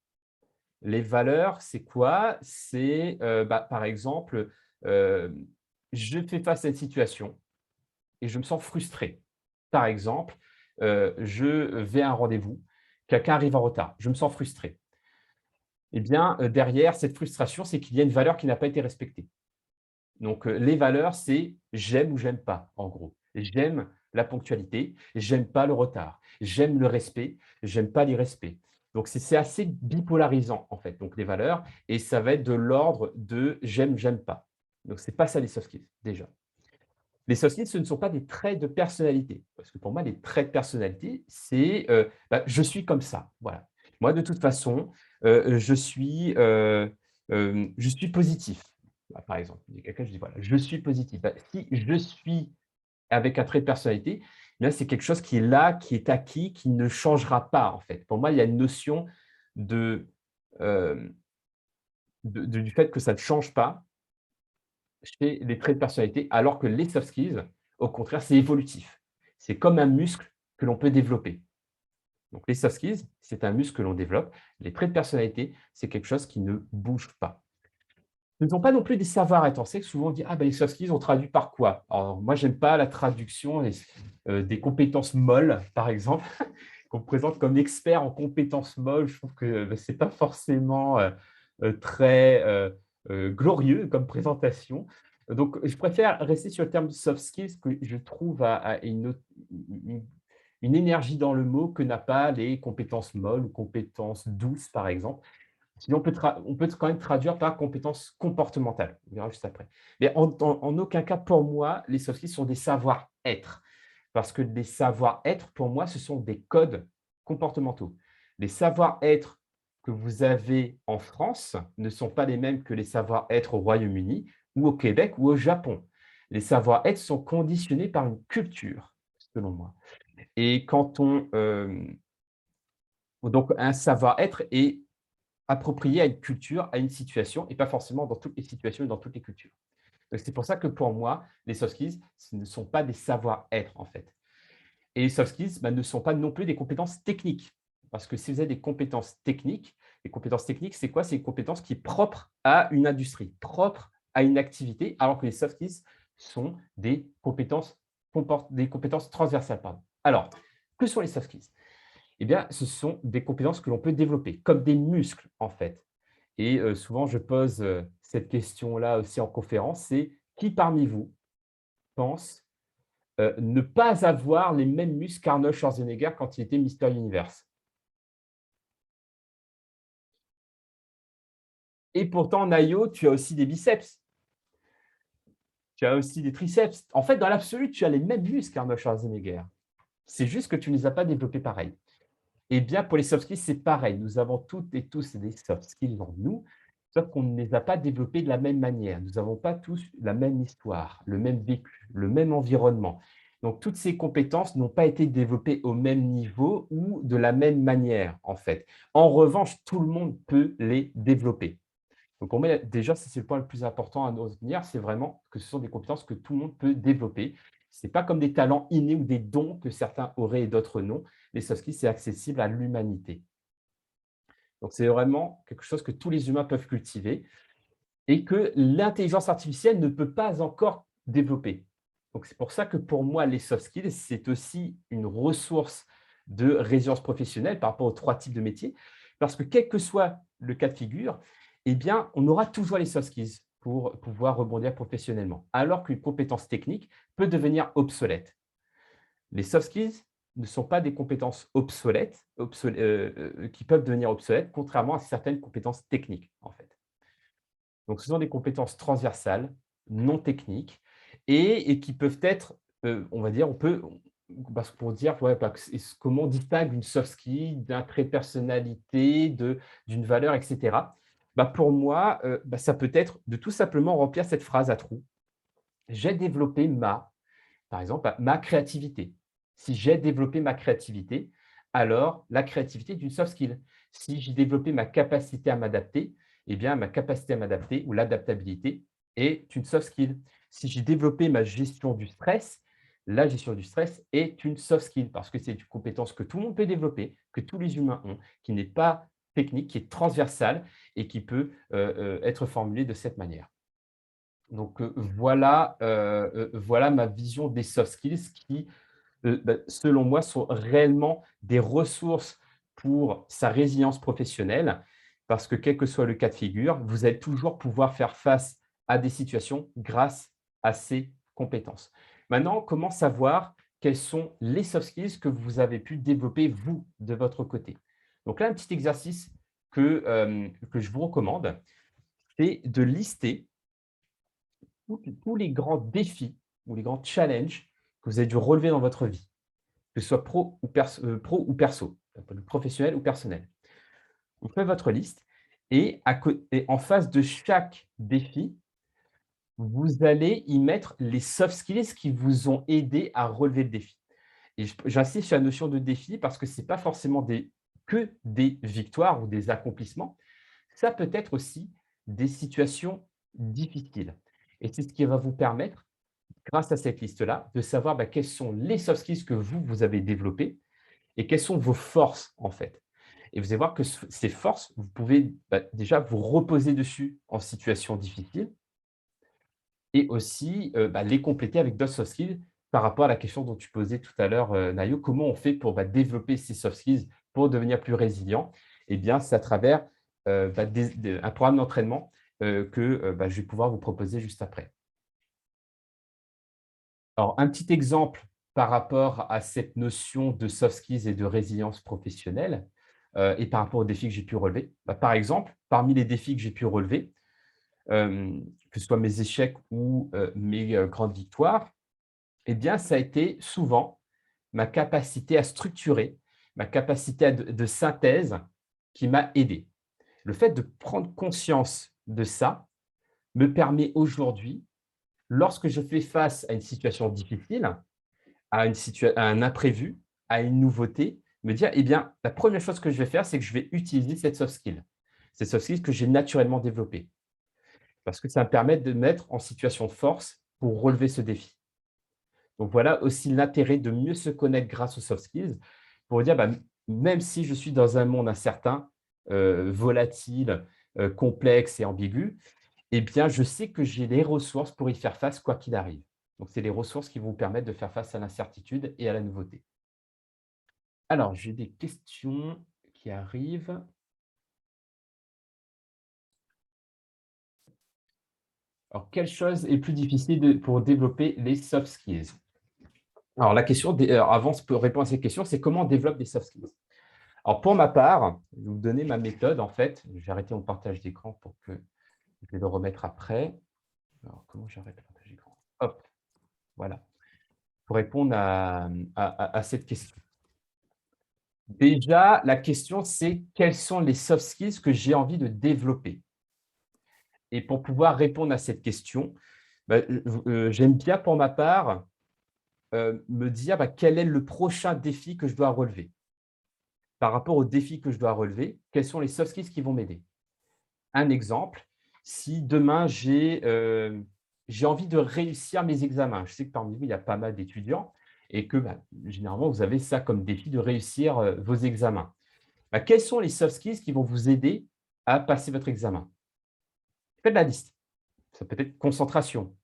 Les valeurs, c'est quoi? C'est, par exemple, heu, je fais face à une situation et je me sens frustré. Par exemple, je vais à un rendez-vous, quelqu'un arrive en retard, je me sens frustré. Eh bien, derrière cette frustration, c'est qu'il y a une valeur qui n'a pas été respectée. Donc, les valeurs, c'est j'aime ou j'aime pas, en gros. J'aime la ponctualité, j'aime pas le retard. J'aime le respect, j'aime pas l'irrespect. Donc, c'est assez bipolarisant, en fait, donc les valeurs, et ça va être de l'ordre de j'aime, j'aime pas. Donc, c'est pas ça les soft skills, déjà. Les soft skills, ce ne sont pas des traits de personnalité, parce que pour moi, les traits de personnalité, c'est je suis comme ça. Voilà. Moi, de toute façon, je suis positif. Bah, par exemple, il y a quelqu'un, je dis voilà, je suis positif. Bah, si je suis avec un trait de personnalité, là, c'est quelque chose qui est là, qui est acquis, qui ne changera pas, en fait. Pour moi, il y a une notion de, euh, du fait que ça ne change pas chez les traits de personnalité, alors que les soft skills, au contraire, c'est évolutif. C'est comme un muscle que l'on peut développer. Donc, les soft skills, c'est un muscle que l'on développe. Les traits de personnalité, c'est quelque chose qui ne bouge pas. Ce ne sont pas non plus des savoirs-être. On sait que souvent on dit: «Ah ben les soft skills, on traduit par quoi?» Alors moi, j'aime pas la traduction des compétences molles, par exemple, qu'on présente comme expert en compétences molles. Je trouve que, ce n'est pas forcément, très, glorieux comme présentation. Donc je préfère rester sur le terme de soft skills que je trouve a une une énergie dans le mot que n'a pas les compétences molles ou compétences douces, par exemple. Sinon, on peut quand même traduire par compétences comportementales. On verra juste après. Mais en aucun cas, pour moi, les soft skills sont des savoir-être. Parce que les savoir-être, pour moi, ce sont des codes comportementaux. Les savoir-être que vous avez en France ne sont pas les mêmes que les savoir-être au Royaume-Uni ou au Québec ou au Japon. Les savoir-être sont conditionnés par une culture, selon moi. Et quand donc un savoir-être est approprié à une culture, à une situation, et pas forcément dans toutes les situations et dans toutes les cultures. Donc, c'est pour ça que pour moi, les soft skills, ce ne sont pas des savoir-être, en fait. Et les soft skills, ne sont pas non plus des compétences techniques. Parce que si vous avez des compétences techniques, les compétences techniques, c'est quoi? C'est une compétence qui est propre à une industrie, propre à une activité, alors que les soft skills sont des compétences transversales. Pardon. Alors, que sont les soft skills? Eh bien, ce sont des compétences que l'on peut développer, comme des muscles, en fait. Et souvent, je pose, cette question-là aussi en conférence, c'est: qui parmi vous pense, ne pas avoir les mêmes muscles qu'Arnold Schwarzenegger quand il était Mister Universe? Et pourtant, Nayo, tu as aussi des biceps, tu as aussi des triceps. En fait, dans l'absolu, tu as les mêmes muscles qu'Arnold Schwarzenegger. C'est juste que tu ne les as pas développés pareil. Eh bien, pour les soft skills, c'est pareil. Nous avons toutes et tous des soft skills en nous, sauf qu'on ne les a pas développés de la même manière. Nous n'avons pas tous la même histoire, le même vécu, le même environnement. Donc, toutes ces compétences n'ont pas été développées au même niveau ou de la même manière, en fait. En revanche, tout le monde peut les développer. Donc, pour moi, déjà, ça, c'est le point le plus important à retenir, c'est vraiment que ce sont des compétences que tout le monde peut développer. Ce n'est pas comme des talents innés ou des dons que certains auraient et d'autres non. Les soft skills, c'est accessible à l'humanité. Donc, c'est vraiment quelque chose que tous les humains peuvent cultiver et que l'intelligence artificielle ne peut pas encore développer. Donc, c'est pour ça que pour moi, les soft skills, c'est aussi une ressource de résilience professionnelle par rapport aux 3 types de métiers. Parce que quel que soit le cas de figure, eh bien, on aura toujours les soft skills pour pouvoir rebondir professionnellement. Alors qu'une compétence technique peut devenir obsolète. Les soft skills ne sont pas des compétences obsolètes, qui peuvent devenir obsolètes, contrairement à certaines compétences techniques, en fait. Donc, ce sont des compétences transversales, non techniques et qui peuvent être, on va dire, parce que pour dire, ouais, comment on distingue une soft skill d'un trait de personnalité, d'une valeur, et cetera. Pour moi, ça peut être de tout simplement remplir cette phrase à trous. J'ai développé par exemple, ma créativité. Si j'ai développé ma créativité, alors la créativité est une soft skill. Si j'ai développé ma capacité à m'adapter, eh bien ma capacité à m'adapter ou l'adaptabilité est une soft skill. Si j'ai développé ma gestion du stress, la gestion du stress est une soft skill parce que c'est une compétence que tout le monde peut développer, que tous les humains ont, qui n'est pas technique, qui est transversale et qui peut être formulée de cette manière. Donc, voilà ma vision des soft skills qui, selon moi, sont réellement des ressources pour sa résilience professionnelle parce que quel que soit le cas de figure, vous allez toujours pouvoir faire face à des situations grâce à ces compétences. Maintenant, comment savoir quels sont les soft skills que vous avez pu développer, vous, de votre côté? Donc là, un petit exercice que je vous recommande, c'est de lister tous les grands défis ou les grands challenges que vous avez dû relever dans votre vie, que ce soit pro ou perso, d'un point de vue professionnel ou personnel. Vous faites votre liste et en face de chaque défi, vous allez y mettre les soft skills qui vous ont aidé à relever le défi. Et j'insiste sur la notion de défi parce que ce n'est pas forcément que des victoires ou des accomplissements. Ça peut être aussi des situations difficiles. Et c'est ce qui va vous permettre, grâce à cette liste-là, de savoir quels sont les soft skills que vous avez développés et quelles sont vos forces, en fait. Et vous allez voir que ces forces, vous pouvez déjà vous reposer dessus en situation difficile et aussi les compléter avec d'autres soft skills par rapport à la question dont tu posais tout à l'heure, Nayo. Comment on fait pour développer ces soft skills pour devenir plus résilient? Eh bien, c'est à travers un programme d'entraînement que je vais pouvoir vous proposer juste après. Alors, un petit exemple par rapport à cette notion de soft skills et de résilience professionnelle et par rapport aux défis que j'ai pu relever. Par exemple, parmi les défis que j'ai pu relever, que ce soit mes échecs ou mes grandes victoires, eh bien, ça a été souvent ma capacité à structurer, ma capacité de synthèse qui m'a aidé. Le fait de prendre conscience de ça me permet aujourd'hui, lorsque je fais face à une situation difficile, à un imprévu, à une nouveauté, me dire, eh bien, la première chose que je vais faire, c'est que je vais utiliser cette soft skill. Cette soft skill que j'ai naturellement développée. Parce que ça me permet de me mettre en situation de force pour relever ce défi. Donc, voilà aussi l'intérêt de mieux se connaître grâce aux soft skills pour dire, même si je suis dans un monde incertain, volatile, complexe et ambigu, eh bien, je sais que j'ai les ressources pour y faire face quoi qu'il arrive. Donc, c'est les ressources qui vont vous permettre de faire face à l'incertitude et à la nouveauté. Alors, j'ai des questions qui arrivent. Alors, quelle chose est plus difficile pour développer les soft skills? Alors, la question, avant de répondre à cette question, c'est comment on développe des soft skills? Alors, pour ma part, je vais vous donner ma méthode, en fait. Je vais arrêter mon partage d'écran pour que je vais le remettre après. Alors, comment j'arrête le partage d'écran? Hop, voilà. Pour répondre à cette question. Déjà, la question, c'est quels sont les soft skills que j'ai envie de développer? Et pour pouvoir répondre à cette question, j'aime bien pour ma part me dire quel est le prochain défi que je dois relever. Par rapport au défi que je dois relever, quels sont les soft skills qui vont m'aider? Un exemple, si demain j'ai envie de réussir mes examens, je sais que parmi vous, il y a pas mal d'étudiants et que généralement, vous avez ça comme défi de réussir vos examens. Quels sont les soft skills qui vont vous aider à passer votre examen? Faites la liste. Ça peut être concentration,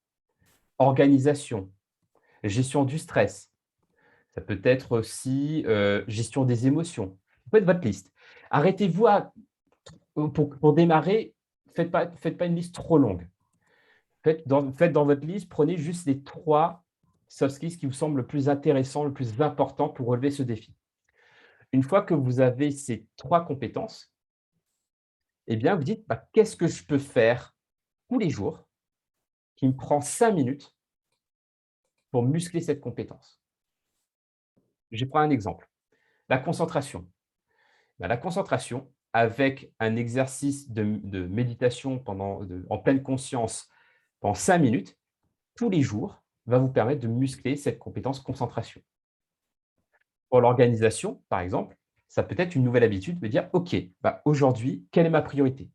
organisation, gestion du stress. Ça peut être aussi gestion des émotions. Faites votre liste. Arrêtez-vous pour démarrer, faites pas une liste trop longue. Faites dans votre liste, prenez juste les 3 soft skills qui vous semblent le plus intéressants, le plus important pour relever ce défi. Une fois que vous avez ces 3 compétences, eh bien, vous dites, qu'est-ce que je peux faire tous les jours qui me prend 5 minutes pour muscler cette compétence? Je prends un exemple. La concentration. La concentration, avec un exercice de méditation en pleine conscience pendant 5 minutes, tous les jours, va vous permettre de muscler cette compétence concentration. Pour l'organisation, par exemple, ça peut être une nouvelle habitude de dire, OK, aujourd'hui, quelle est ma priorité?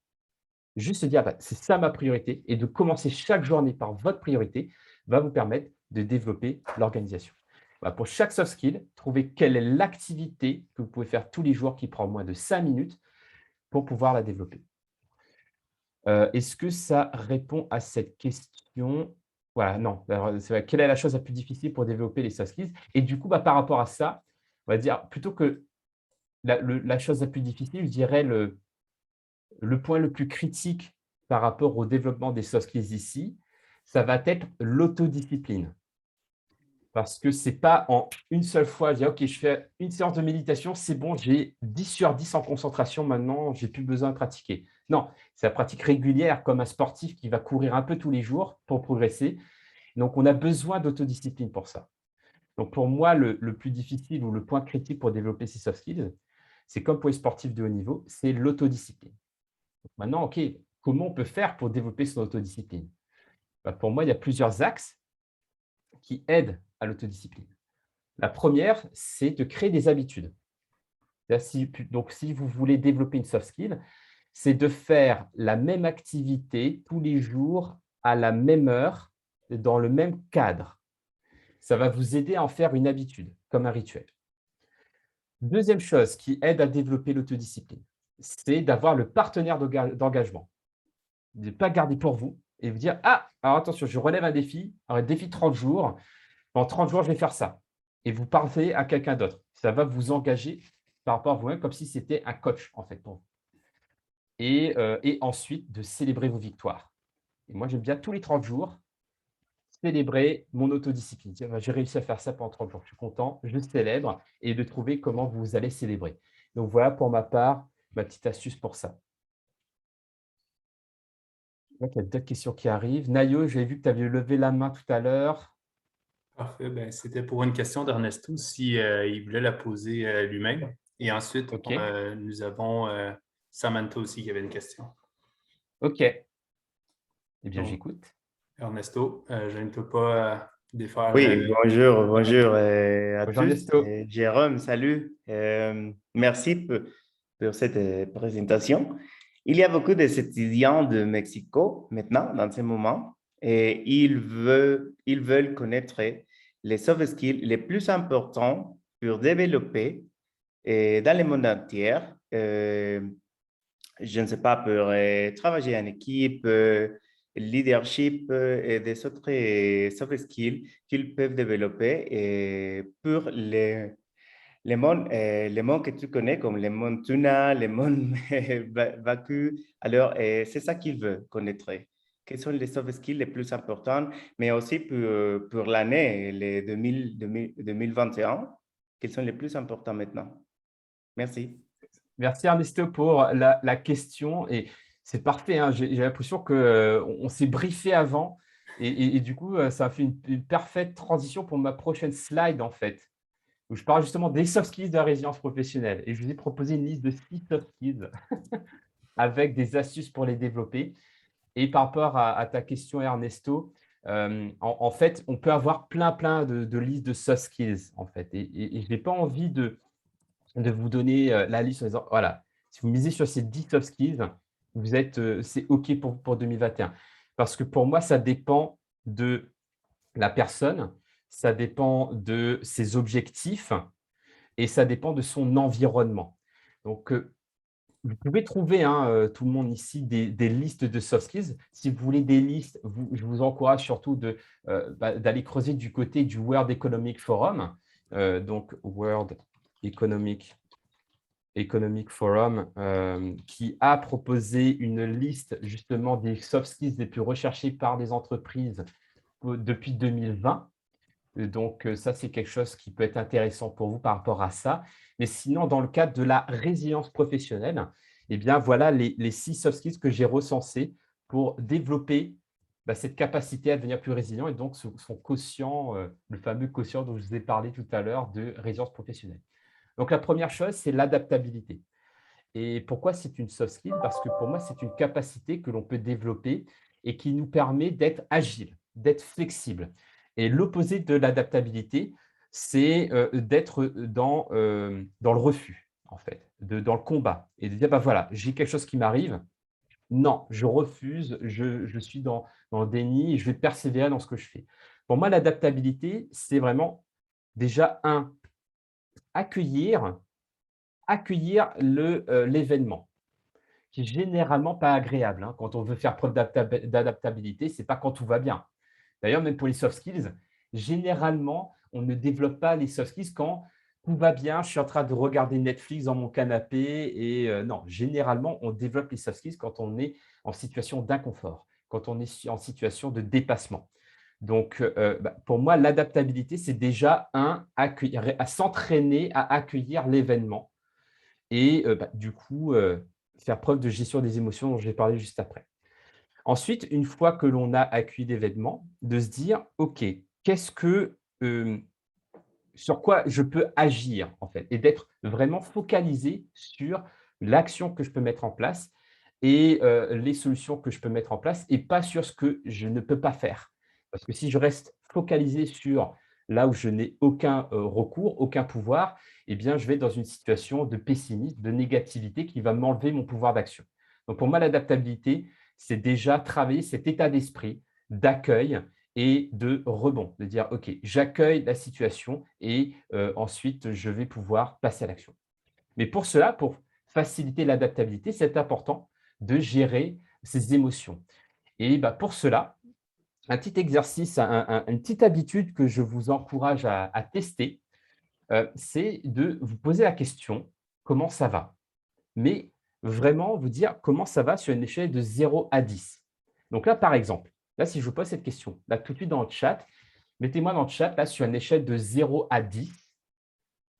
juste se dire, bah, c'est ça ma priorité, et de commencer chaque journée par votre priorité va vous permettre de développer l'organisation. Voilà, pour chaque soft skill, trouvez quelle est l'activité que vous pouvez faire tous les jours qui prend moins de 5 minutes pour pouvoir la développer. Est-ce que ça répond à cette question? Voilà, non. Alors, c'est vrai, quelle est la chose la plus difficile pour développer les soft skills? Et du coup, bah, par rapport à ça, on va dire plutôt que la chose la plus difficile, je dirais le point le plus critique par rapport au développement des soft skills ici, ça va être l'autodiscipline. Parce que ce n'est pas en une seule fois, je dis: «OK, je fais une séance de méditation, c'est bon, j'ai 10 sur 10 en concentration maintenant, j'ai plus besoin de pratiquer». Non, c'est la pratique régulière comme un sportif qui va courir un peu tous les jours pour progresser. Donc on a besoin d'autodiscipline pour ça. Donc pour moi, le plus difficile ou le point critique pour développer ces soft skills, c'est comme pour les sportifs de haut niveau, c'est l'autodiscipline. Donc maintenant, OK, comment on peut faire pour développer son autodiscipline? Bah, pour moi, il y a plusieurs axes qui aident à l'autodiscipline. La première, c'est de créer des habitudes. Donc, si vous voulez développer une soft skill, c'est de faire la même activité tous les jours à la même heure, dans le même cadre. Ça va vous aider à en faire une habitude, comme un rituel. Deuxième chose qui aide à développer l'autodiscipline, c'est d'avoir le partenaire d'engagement. De ne pas garder pour vous et vous dire: «Ah, alors attention, je relève un défi, alors un défi de 30 jours. Pendant 30 jours, je vais faire ça». Et vous parlez à quelqu'un d'autre. Ça va vous engager par rapport à vous-même comme si c'était un coach, en fait, pour vous. Et ensuite, de célébrer vos victoires. Et moi, j'aime bien tous les 30 jours célébrer mon autodiscipline. Dire: «Bah, j'ai réussi à faire ça pendant 30 jours, je suis content, je célèbre», et de trouver comment vous allez célébrer. Donc voilà pour ma part, ma petite astuce pour ça. Je vois qu'il y a d'autres questions qui arrivent. Nayo, j'ai vu que tu avais levé la main tout à l'heure. Parfait. Ben, c'était pour une question d'Ernesto, si, il voulait la poser lui-même. Et ensuite, OK, nous avons Samantha aussi qui avait une question. OK. Eh bien, Donc, j'écoute. Ernesto, je ne peux pas défaire. Oui, bonjour, bonjour à Bonjour tous. Ernesto. Jérôme, salut. Merci pour cette présentation. Il y a beaucoup d'étudiants de Mexico maintenant, dans ce moment, et ils veulent connaître les soft skills les plus importants pour développer dans le monde entier. Je ne sais pas, pour travailler en équipe, leadership et des autres soft skills qu'ils peuvent développer pour les mondes que tu connais, comme les mondes tuna, les mondes vacus. Alors, c'est ça qu'ils veulent connaître. Quels sont les soft skills les plus importants, mais aussi pour l'année, les 2021, quels sont les plus importants maintenant? Merci. Merci Ernesto pour la question. Et c'est parfait, hein. J'ai l'impression qu'on s'est briefé avant. Et du coup, ça a fait une parfaite transition pour ma prochaine slide, en fait, où je parle justement des soft skills de la résilience professionnelle. Et je vous ai proposé une liste de 6 soft skills avec des astuces pour les développer. Et par rapport à ta question, Ernesto, en fait, on peut avoir plein de listes de soft skills, en fait. Et je n'ai pas envie de vous donner la liste en disant, voilà, si vous misez sur ces 10 soft skills, c'est OK pour 2021. Parce que pour moi, ça dépend de la personne, ça dépend de ses objectifs et ça dépend de son environnement. Donc, vous pouvez trouver, hein, tout le monde ici, des listes de soft skills. Si vous voulez des listes, je vous encourage surtout d'aller creuser du côté du World Economic Forum. Donc, World Economic Forum, qui a proposé une liste justement des soft skills les plus recherchés par les entreprises depuis 2020. Donc, ça, c'est quelque chose qui peut être intéressant pour vous par rapport à ça. Mais sinon, dans le cadre de la résilience professionnelle, eh bien, voilà les 6 soft skills que j'ai recensés pour développer cette capacité à devenir plus résilient et donc son quotient, le fameux quotient dont je vous ai parlé tout à l'heure de résilience professionnelle. Donc, la première chose, c'est l'adaptabilité. Et pourquoi c'est une soft skill? Parce que pour moi, c'est une capacité que l'on peut développer et qui nous permet d'être agile, d'être flexible. Et l'opposé de l'adaptabilité, c'est d'être dans le refus, en fait, dans le combat. Et de dire, bah voilà, j'ai quelque chose qui m'arrive, non, je refuse, je suis dans le déni, je vais persévérer dans ce que je fais. Pour moi, l'adaptabilité, c'est vraiment déjà accueillir, accueillir l'événement, qui est généralement pas agréable, hein. Quand on veut faire preuve d'adaptabilité, ce n'est pas quand tout va bien. D'ailleurs, même pour les soft skills, généralement, on ne développe pas les soft skills quand tout va bien, je suis en train de regarder Netflix dans mon canapé et non, généralement, on développe les soft skills quand on est en situation d'inconfort, quand on est en situation de dépassement. Donc, pour moi, l'adaptabilité, c'est déjà à s'entraîner à accueillir l'événement et du coup, faire preuve de gestion des émotions dont je vais parler juste après. Ensuite, une fois que l'on a accueilli l'événement, de se dire: «OK, qu'est-ce que, sur quoi je peux agir?» en fait et d'être vraiment focalisé sur l'action que je peux mettre en place et les solutions que je peux mettre en place et pas sur ce que je ne peux pas faire. Parce que si je reste focalisé sur là où je n'ai aucun, recours, aucun pouvoir, eh bien, je vais être dans une situation de pessimisme, de négativité qui va m'enlever mon pouvoir d'action. Donc pour moi, l'adaptabilité, c'est déjà travailler cet état d'esprit d'accueil et de rebond, de dire: «OK, j'accueille la situation et ensuite je vais pouvoir passer à l'action». Mais pour cela, pour faciliter l'adaptabilité, c'est important de gérer ses émotions et pour cela, un petit exercice, une petite habitude que je vous encourage à tester, c'est de vous poser la question: «Comment ça va?» mais vraiment vous dire comment ça va sur une échelle de 0 à 10. Donc là, par exemple, là, si je vous pose cette question, là, tout de suite dans le chat, mettez-moi dans le chat, là, sur une échelle de 0 à 10,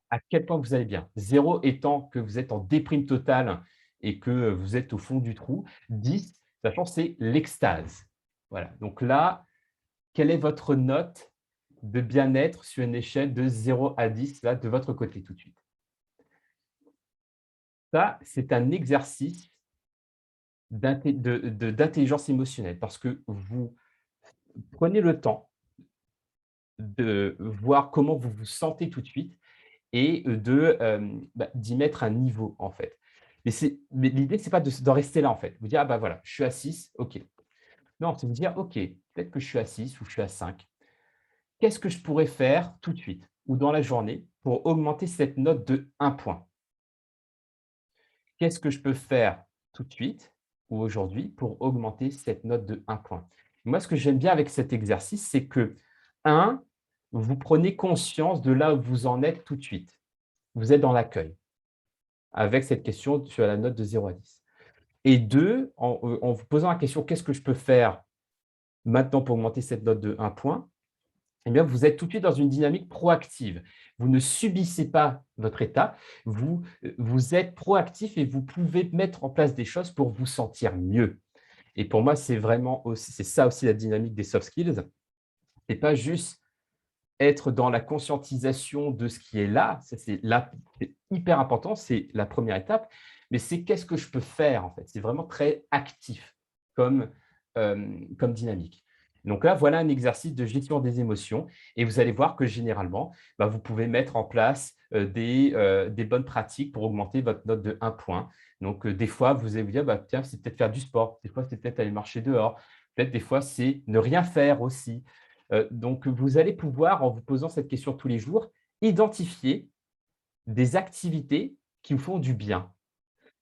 à quel point vous allez bien. 0 étant que vous êtes en déprime totale et que vous êtes au fond du trou. 10, sachant que c'est l'extase. Voilà. Donc là, quelle est votre note de bien-être sur une échelle de 0 à 10, là, de votre côté tout de suite? Ça, c'est un exercice d'intelligence émotionnelle parce que vous prenez le temps de voir comment vous vous sentez tout de suite et d'y mettre un niveau, en fait. Mais l'idée, c'est pas d'en rester là, en fait. Vous dire: «Ah bah, voilà, je suis à 6, OK». Non, c'est de dire: «OK, peut-être que je suis à 6 ou je suis à 5. Qu'est-ce que je pourrais faire tout de suite ou dans la journée pour augmenter cette note de 1 point? Qu'est-ce que je peux faire tout de suite ou aujourd'hui pour augmenter cette note de 1 point?» Moi, ce que j'aime bien avec cet exercice, c'est que, vous prenez conscience de là où vous en êtes tout de suite. Vous êtes dans l'accueil avec cette question sur la note de 0 à 10. Et 2, en vous posant la question: «Qu'est-ce que je peux faire maintenant pour augmenter cette note de 1 point?» eh bien, vous êtes tout de suite dans une dynamique proactive. Vous ne subissez pas votre état, vous êtes proactif et vous pouvez mettre en place des choses pour vous sentir mieux. Et pour moi, c'est ça aussi la dynamique des soft skills. C'est pas juste être dans la conscientisation de ce qui est là, ça c'est hyper important, c'est la première étape, mais c'est qu'est-ce que je peux faire en fait? C'est vraiment très actif comme, comme dynamique. Donc là, voilà un exercice de gestion des émotions et vous allez voir que généralement, vous pouvez mettre en place, des bonnes pratiques pour augmenter votre note de 1 point. Donc, des fois, vous allez vous dire: «Tiens, c'est peut-être faire du sport», des fois, c'est peut-être aller marcher dehors, peut-être des fois, c'est ne rien faire aussi. Donc, vous allez pouvoir, en vous posant cette question tous les jours, identifier des activités qui vous font du bien.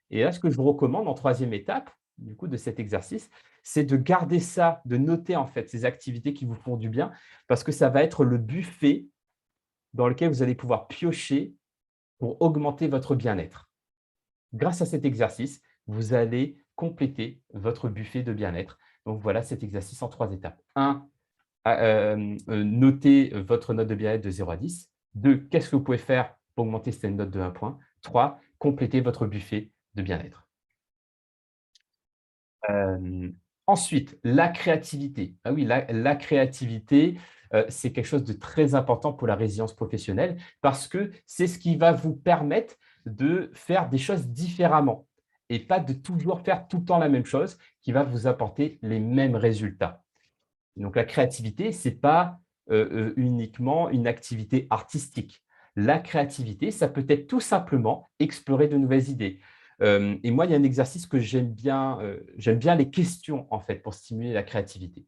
Et là, ce que je vous recommande en troisième étape, du coup, de cet exercice, c'est de garder ça, de noter en fait ces activités qui vous font du bien, parce que ça va être le buffet dans lequel vous allez pouvoir piocher pour augmenter votre bien-être. Grâce à cet exercice, vous allez compléter votre buffet de bien-être. Donc voilà cet exercice en 3 étapes. 1, notez votre note de bien-être de 0 à 10. 2, qu'est-ce que vous pouvez faire pour augmenter cette note de 1 point? 3, complétez votre buffet de bien-être. Ensuite, la créativité. Ah oui, la créativité, c'est quelque chose de très important pour la résilience professionnelle parce que c'est ce qui va vous permettre de faire des choses différemment et pas de toujours faire tout le temps la même chose qui va vous apporter les mêmes résultats. Donc la créativité, ce n'est pas, uniquement une activité artistique. La créativité, ça peut être tout simplement explorer de nouvelles idées, Et moi, il y a un exercice que j'aime bien les questions, en fait, pour stimuler la créativité.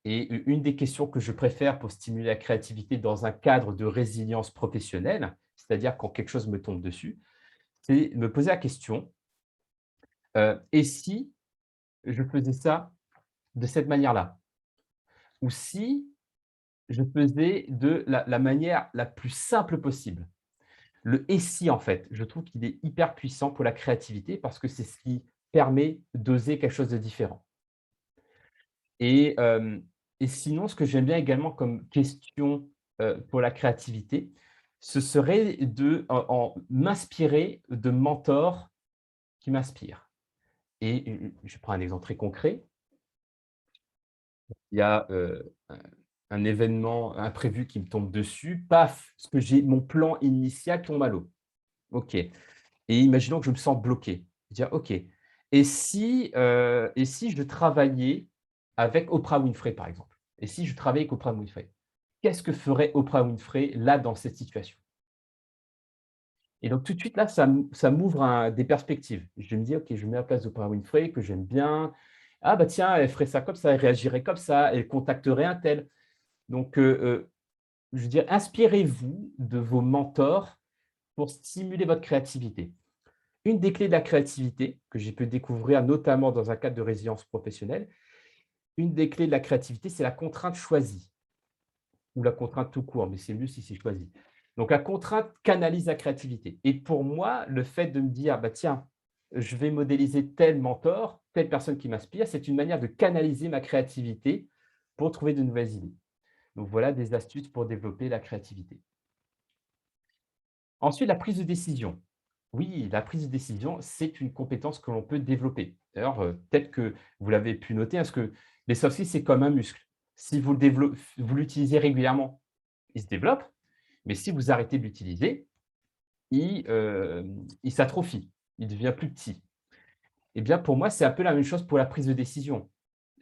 Et une des questions que je préfère pour stimuler la créativité dans un cadre de résilience professionnelle, c'est-à-dire quand quelque chose me tombe dessus, c'est me poser la question, et si je faisais ça de cette manière-là? Ou si je faisais de la manière la plus simple possible? Le «et si» en fait, je trouve qu'il est hyper puissant pour la créativité parce que c'est ce qui permet d'oser quelque chose de différent. Et et sinon, ce que j'aime bien également comme question, pour la créativité, ce serait en m'inspirer de mentors qui m'inspirent. Et je prends un exemple très concret. Il y a, un événement imprévu qui me tombe dessus, paf! Ce que j'ai mon plan initial tombe à l'eau. OK. Et imaginons que je me sens bloqué. Dire: «OK, et si je travaillais avec Oprah Winfrey, par exemple? Et si je travaillais avec Oprah Winfrey? Qu'est-ce que ferait Oprah Winfrey, là, dans cette situation?» Et donc tout de suite, là, ça m'ouvre des perspectives. Je me dis: «OK, je me mets à la place d'Oprah Winfrey, que j'aime bien. Ah bah tiens, elle ferait ça comme ça, elle réagirait comme ça, elle contacterait un tel». Donc je veux dire, inspirez-vous de vos mentors pour stimuler votre créativité. Une des clés de la créativité, que j'ai pu découvrir notamment dans un cadre de résilience professionnelle, une des clés de la créativité, c'est la contrainte choisie ou la contrainte tout court, mais c'est mieux si c'est choisi. Donc la contrainte canalise la créativité. Et pour moi, le fait de me dire, bah, tiens, je vais modéliser tel mentor, telle personne qui m'inspire, c'est une manière de canaliser ma créativité pour trouver de nouvelles idées. Donc voilà des astuces pour développer la créativité. Ensuite, la prise de décision. Oui, la prise de décision, c'est une compétence que l'on peut développer. D'ailleurs, peut-être que vous l'avez pu noter, parce que les soft skills, c'est comme un muscle. Si vous l'utilisez régulièrement, il se développe, mais si vous arrêtez de l'utiliser, il s'atrophie, il devient plus petit. Eh bien, pour moi, c'est un peu la même chose pour la prise de décision.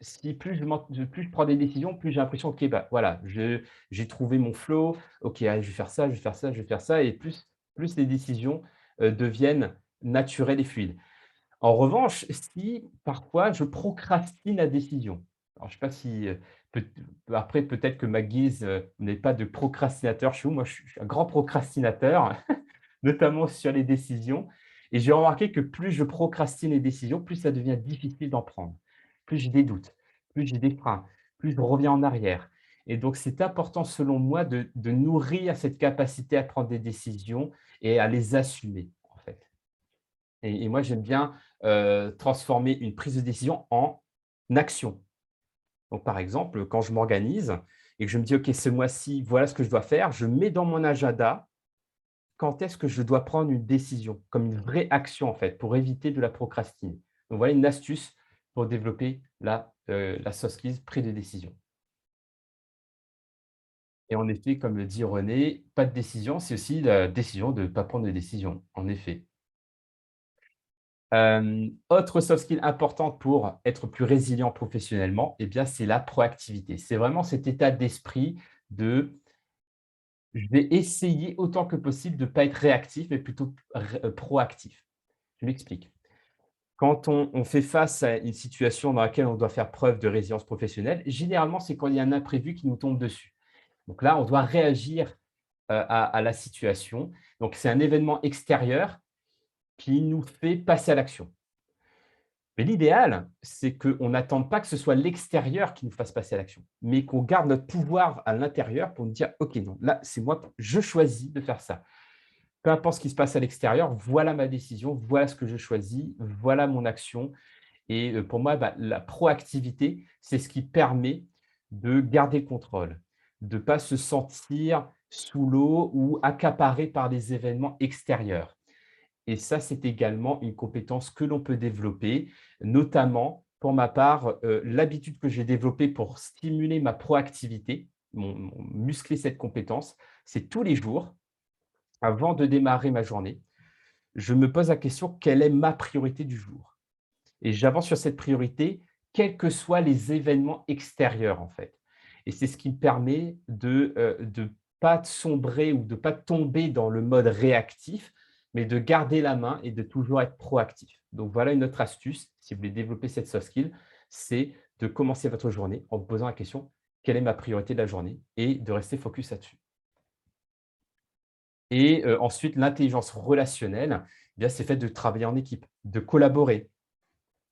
Si plus je prends des décisions, plus j'ai l'impression: «OK, bah, voilà, j'ai trouvé mon flow. OK, allez, je vais faire ça, je vais faire ça, je vais faire ça», et plus les décisions, deviennent naturelles et fluides. En revanche, si parfois je procrastine la décision, alors je ne sais pas si, peut après peut-être que ma guise, n'est pas de procrastinateur chez vous. Moi, je suis un grand procrastinateur, notamment sur les décisions, et j'ai remarqué que plus je procrastine les décisions, plus ça devient difficile d'en prendre. Plus j'ai des doutes, plus j'ai des freins, plus je reviens en arrière, et donc c'est important selon moi de nourrir cette capacité à prendre des décisions et à les assumer, en fait. Et moi, j'aime bien, transformer une prise de décision en action. Donc par exemple, quand je m'organise et que je me dis: «OK, ce mois-ci, voilà ce que je dois faire», je mets dans mon agenda quand est-ce que je dois prendre une décision, comme une vraie action en fait, pour éviter de la procrastiner. Donc voilà une astuce pour développer la soft skills prise de décision. Et en effet, comme le dit René, pas de décision, c'est aussi la décision de ne pas prendre de décision, en effet. Autre soft skill importante pour être plus résilient professionnellement, eh bien, c'est la proactivité. C'est vraiment cet état d'esprit de: «Je vais essayer autant que possible de ne pas être réactif, mais plutôt proactif». Je m'explique. Quand on fait face à une situation dans laquelle on doit faire preuve de résilience professionnelle, généralement, c'est quand il y a un imprévu qui nous tombe dessus. Donc là, on doit réagir, à la situation. Donc c'est un événement extérieur qui nous fait passer à l'action. Mais l'idéal, c'est qu'on n'attende pas que ce soit l'extérieur qui nous fasse passer à l'action, mais qu'on garde notre pouvoir à l'intérieur pour nous dire: «OK, non, là, c'est moi, je choisis de faire ça. Peu importe ce qui se passe à l'extérieur, voilà ma décision, voilà ce que je choisis, voilà mon action». Et pour moi, bah, la proactivité, c'est ce qui permet de garder le contrôle, de ne pas se sentir sous l'eau ou accaparé par des événements extérieurs. Et ça, c'est également une compétence que l'on peut développer, notamment, pour ma part, l'habitude que j'ai développée pour stimuler ma proactivité, muscler cette compétence, c'est tous les jours, avant de démarrer ma journée, je me pose la question: «Quelle est ma priorité du jour?» Et j'avance sur cette priorité, quels que soient les événements extérieurs, en fait. Et c'est ce qui me permet de pas sombrer ou de pas tomber dans le mode réactif, mais de garder la main et de toujours être proactif. Donc, voilà une autre astuce, si vous voulez développer cette soft skill, c'est de commencer votre journée en vous posant la question: quelle est ma priorité de la journée? Et de rester focus là-dessus. Et ensuite, l'intelligence relationnelle, eh bien, c'est fait de travailler en équipe, de collaborer.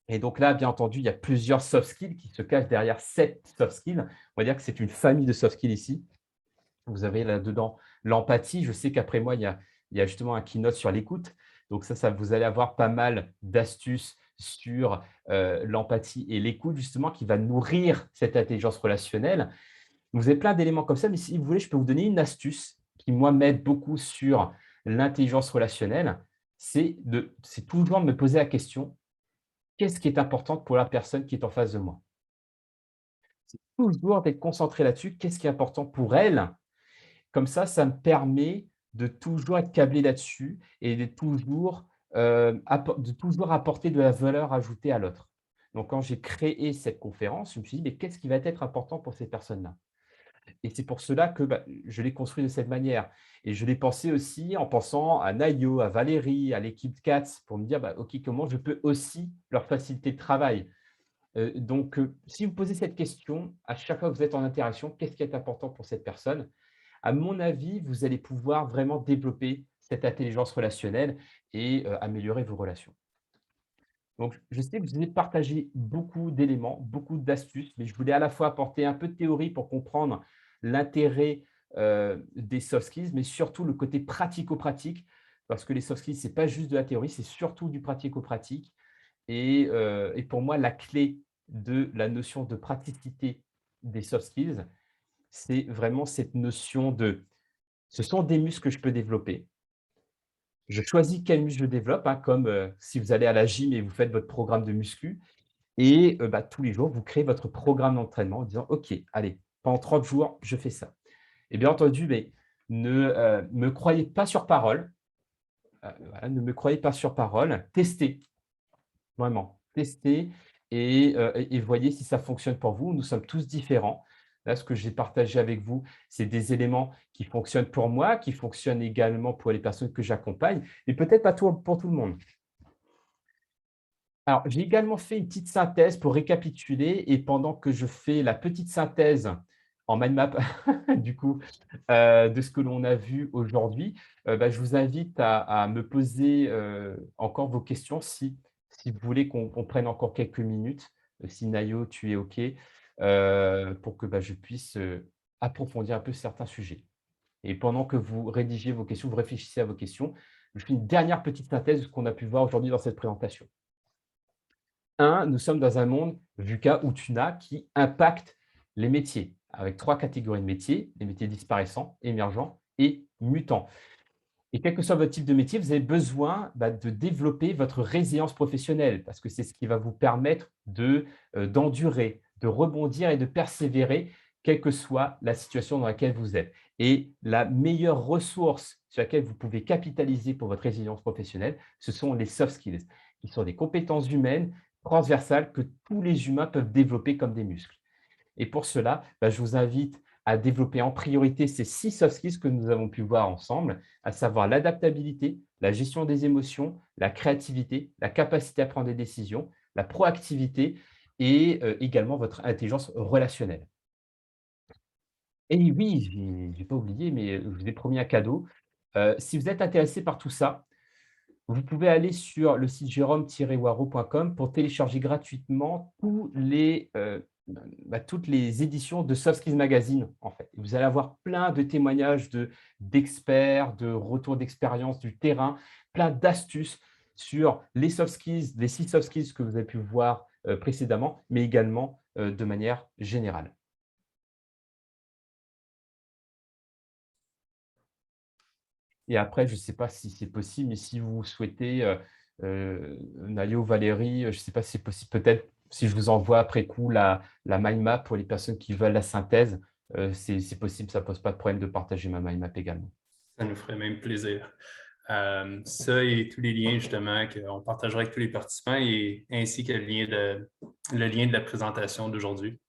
Et donc là, bien entendu, il y a plusieurs soft skills qui se cachent derrière cette soft skill. On va dire que c'est une famille de soft skills ici. Vous avez là-dedans l'empathie. Je sais qu'après moi, il y a justement un keynote sur l'écoute. Donc ça, vous allez avoir pas mal d'astuces sur l'empathie et l'écoute, justement, qui va nourrir cette intelligence relationnelle. Vous avez plein d'éléments comme ça, mais si vous voulez, je peux vous donner une astuce qui, moi, m'aide beaucoup sur l'intelligence relationnelle. C'est toujours de me poser la question: qu'est-ce qui est important pour la personne qui est en face de moi? C'est toujours d'être concentré là-dessus. Qu'est-ce qui est important pour elle? Comme ça me permet de toujours être câblé là-dessus et de toujours apporter de la valeur ajoutée à l'autre. Donc, quand j'ai créé cette conférence, je me suis dit: «Mais qu'est-ce qui va être important pour ces personnes-là?» Et c'est pour cela que, je l'ai construit de cette manière. Et je l'ai pensé aussi en pensant à Nayo, à Valérie, à l'équipe CATS pour me dire: «OK, comment je peux aussi leur faciliter le travail?» Donc, si vous posez cette question à chaque fois que vous êtes en interaction: «Qu'est-ce qui est important pour cette personne?» À mon avis, vous allez pouvoir vraiment développer cette intelligence relationnelle et améliorer vos relations. Donc, je sais que vous avez partagé beaucoup d'éléments, beaucoup d'astuces, mais je voulais à la fois apporter un peu de théorie pour comprendre l'intérêt des soft skills, mais surtout le côté pratico-pratique, parce que les soft skills, ce n'est pas juste de la théorie, c'est surtout du pratico-pratique. Et pour moi, la clé de la notion de praticité des soft skills, c'est vraiment cette notion de: ce sont des muscles que je peux développer. Je choisis quel muscle je développe, hein, comme si vous allez à la gym et vous faites votre programme de muscu. Et tous les jours, vous créez votre programme d'entraînement en disant: «OK, allez, pendant 30 jours, je fais ça». Et bien entendu, mais ne me croyez pas sur parole. Voilà, ne me croyez pas sur parole. Testez, vraiment, testez et voyez si ça fonctionne pour vous. Nous sommes tous différents. Là, ce que j'ai partagé avec vous, c'est des éléments qui fonctionnent pour moi, qui fonctionnent également pour les personnes que j'accompagne, et peut-être pas pour tout le monde. Alors, j'ai également fait une petite synthèse pour récapituler, et pendant que je fais la petite synthèse en mind map du coup, de ce que l'on a vu aujourd'hui, je vous invite à me poser, encore vos questions si vous voulez qu'on prenne encore quelques minutes, si Nayo, tu es OK, pour que, je puisse, approfondir un peu certains sujets. Et pendant que vous rédigez vos questions, vous réfléchissez à vos questions, je fais une dernière petite synthèse de ce qu'on a pu voir aujourd'hui dans cette présentation. 1, nous sommes dans un monde VUCA ou TUNA qui impacte les métiers, avec 3 catégories de métiers: les métiers disparaissants, émergents et mutants. Et quel que soit votre type de métier, vous avez besoin, de développer votre résilience professionnelle, parce que c'est ce qui va vous permettre d'endurer, de rebondir et de persévérer, quelle que soit la situation dans laquelle vous êtes. Et la meilleure ressource sur laquelle vous pouvez capitaliser pour votre résilience professionnelle, ce sont les soft skills, qui sont des compétences humaines transversales que tous les humains peuvent développer comme des muscles. Et pour cela, je vous invite à développer en priorité ces 6 soft skills que nous avons pu voir ensemble, à savoir l'adaptabilité, la gestion des émotions, la créativité, la capacité à prendre des décisions, la proactivité et également votre intelligence relationnelle. Et oui, je n'ai pas oublié, mais je vous ai promis un cadeau. Si vous êtes intéressé par tout ça, vous pouvez aller sur le site jérôme-waro.com pour télécharger gratuitement toutes les éditions de Soft Skills Magazine, en fait. Vous allez avoir plein de témoignages d'experts, de retours d'expérience du terrain, plein d'astuces sur les soft skills, les 6 soft skills que vous avez pu voir précédemment, mais également de manière générale. Et après, je ne sais pas si c'est possible, mais si vous souhaitez, Nayo, Valérie, je ne sais pas si c'est possible, peut-être si je vous envoie après coup la mind map pour les personnes qui veulent la synthèse, c'est possible, ça ne pose pas de problème de partager ma mind map également. Ça nous ferait même plaisir. Ça et tous les liens justement qu'on partagera avec tous les participants, ainsi que le lien de la présentation d'aujourd'hui.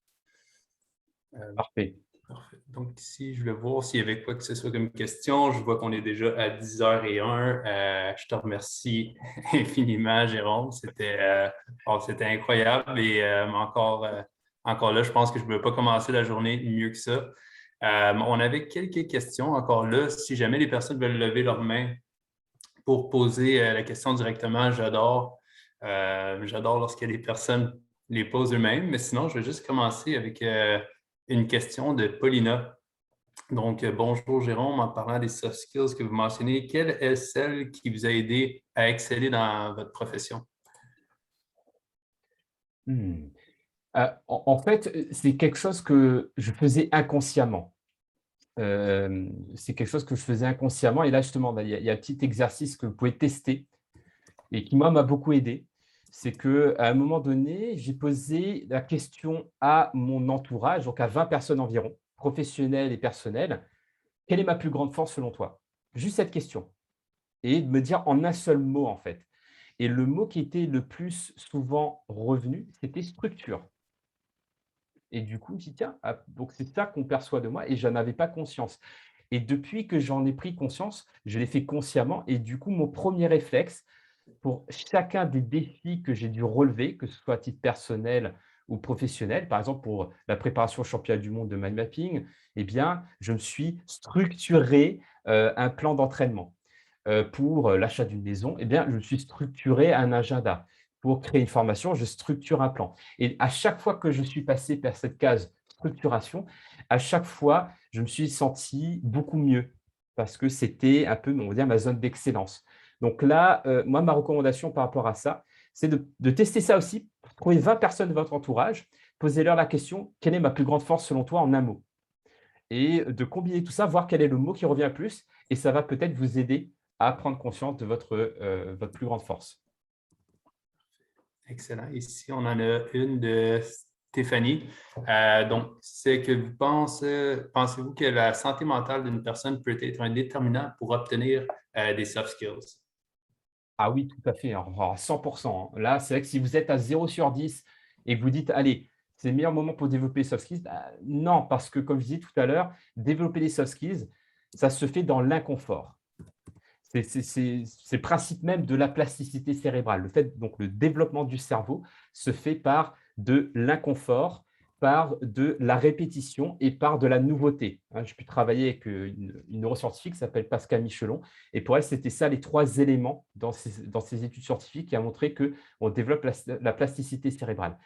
Parfait. Parfait. Donc, ici, je voulais voir s'il y avait quoi que ce soit comme question. Je vois qu'on est déjà à 10h01. Je te remercie infiniment, Jérôme. C'était incroyable et encore là, je pense que je ne peux pas commencer la journée mieux que ça. On avait quelques questions encore là. Si jamais les personnes veulent lever leur main pour poser la question directement, j'adore. J'adore lorsque les personnes les posent eux-mêmes. Mais sinon, je vais juste commencer avec une question de Paulina. Donc, bonjour Jérôme, en parlant des soft skills que vous mentionnez, quelle est celle qui vous a aidé à exceller dans votre profession? En fait, c'est quelque chose que je faisais inconsciemment. C'est quelque chose que je faisais inconsciemment. Et là, justement, il y a un petit exercice que vous pouvez tester et qui, moi, m'a beaucoup aidé. C'est qu'à un moment donné, j'ai posé la question à mon entourage, donc à 20 personnes environ, professionnelles et personnelles. Quelle est ma plus grande force selon toi? Juste cette question. Et de me dire en un seul mot, en fait. Et le mot qui était le plus souvent revenu, c'était structure. Et du coup, je me dis, tiens, ah, donc c'est ça qu'on perçoit de moi et je n'en avais pas conscience. Et depuis que j'en ai pris conscience, je l'ai fait consciemment. Et du coup, mon premier réflexe pour chacun des défis que j'ai dû relever, que ce soit à titre personnel ou professionnel, par exemple pour la préparation au championnat du monde de mind mapping, eh bien, je me suis structuré un plan d'entraînement. Pour l'achat d'une maison, eh bien, je me suis structuré un agenda. Pour créer une formation, je structure un plan. Et à chaque fois que je suis passé par cette case structuration, à chaque fois, je me suis senti beaucoup mieux parce que c'était un peu, on va dire, ma zone d'excellence. Donc là, moi, ma recommandation par rapport à ça, c'est de tester ça aussi. Trouvez 20 personnes de votre entourage, posez-leur la question, quelle est ma plus grande force selon toi en un mot? Et de combiner tout ça, voir quel est le mot qui revient le plus, et ça va peut-être vous aider à prendre conscience de votre plus grande force. Excellent. Ici, on en a une de Stéphanie. Donc, c'est que pensez-vous que la santé mentale d'une personne peut être un déterminant pour obtenir des soft skills? Ah oui, tout à fait, hein, à 100%, hein. Là, c'est vrai que si vous êtes à 0/10 et que vous dites: «Allez, c'est le meilleur moment pour développer les soft skills», bah, non, parce que comme je disais tout à l'heure, développer les soft skills, ça se fait dans l'inconfort. C'est le principe même de la plasticité cérébrale. Le fait, donc le développement du cerveau se fait par de l'inconfort, par de la répétition et par de la nouveauté. Hein, j'ai pu travailler avec une neuroscientifique qui s'appelle Pascal Michelon. Et pour elle, c'était ça les 3 éléments dans ses études scientifiques qui a montré qu'on développe la plasticité cérébrale.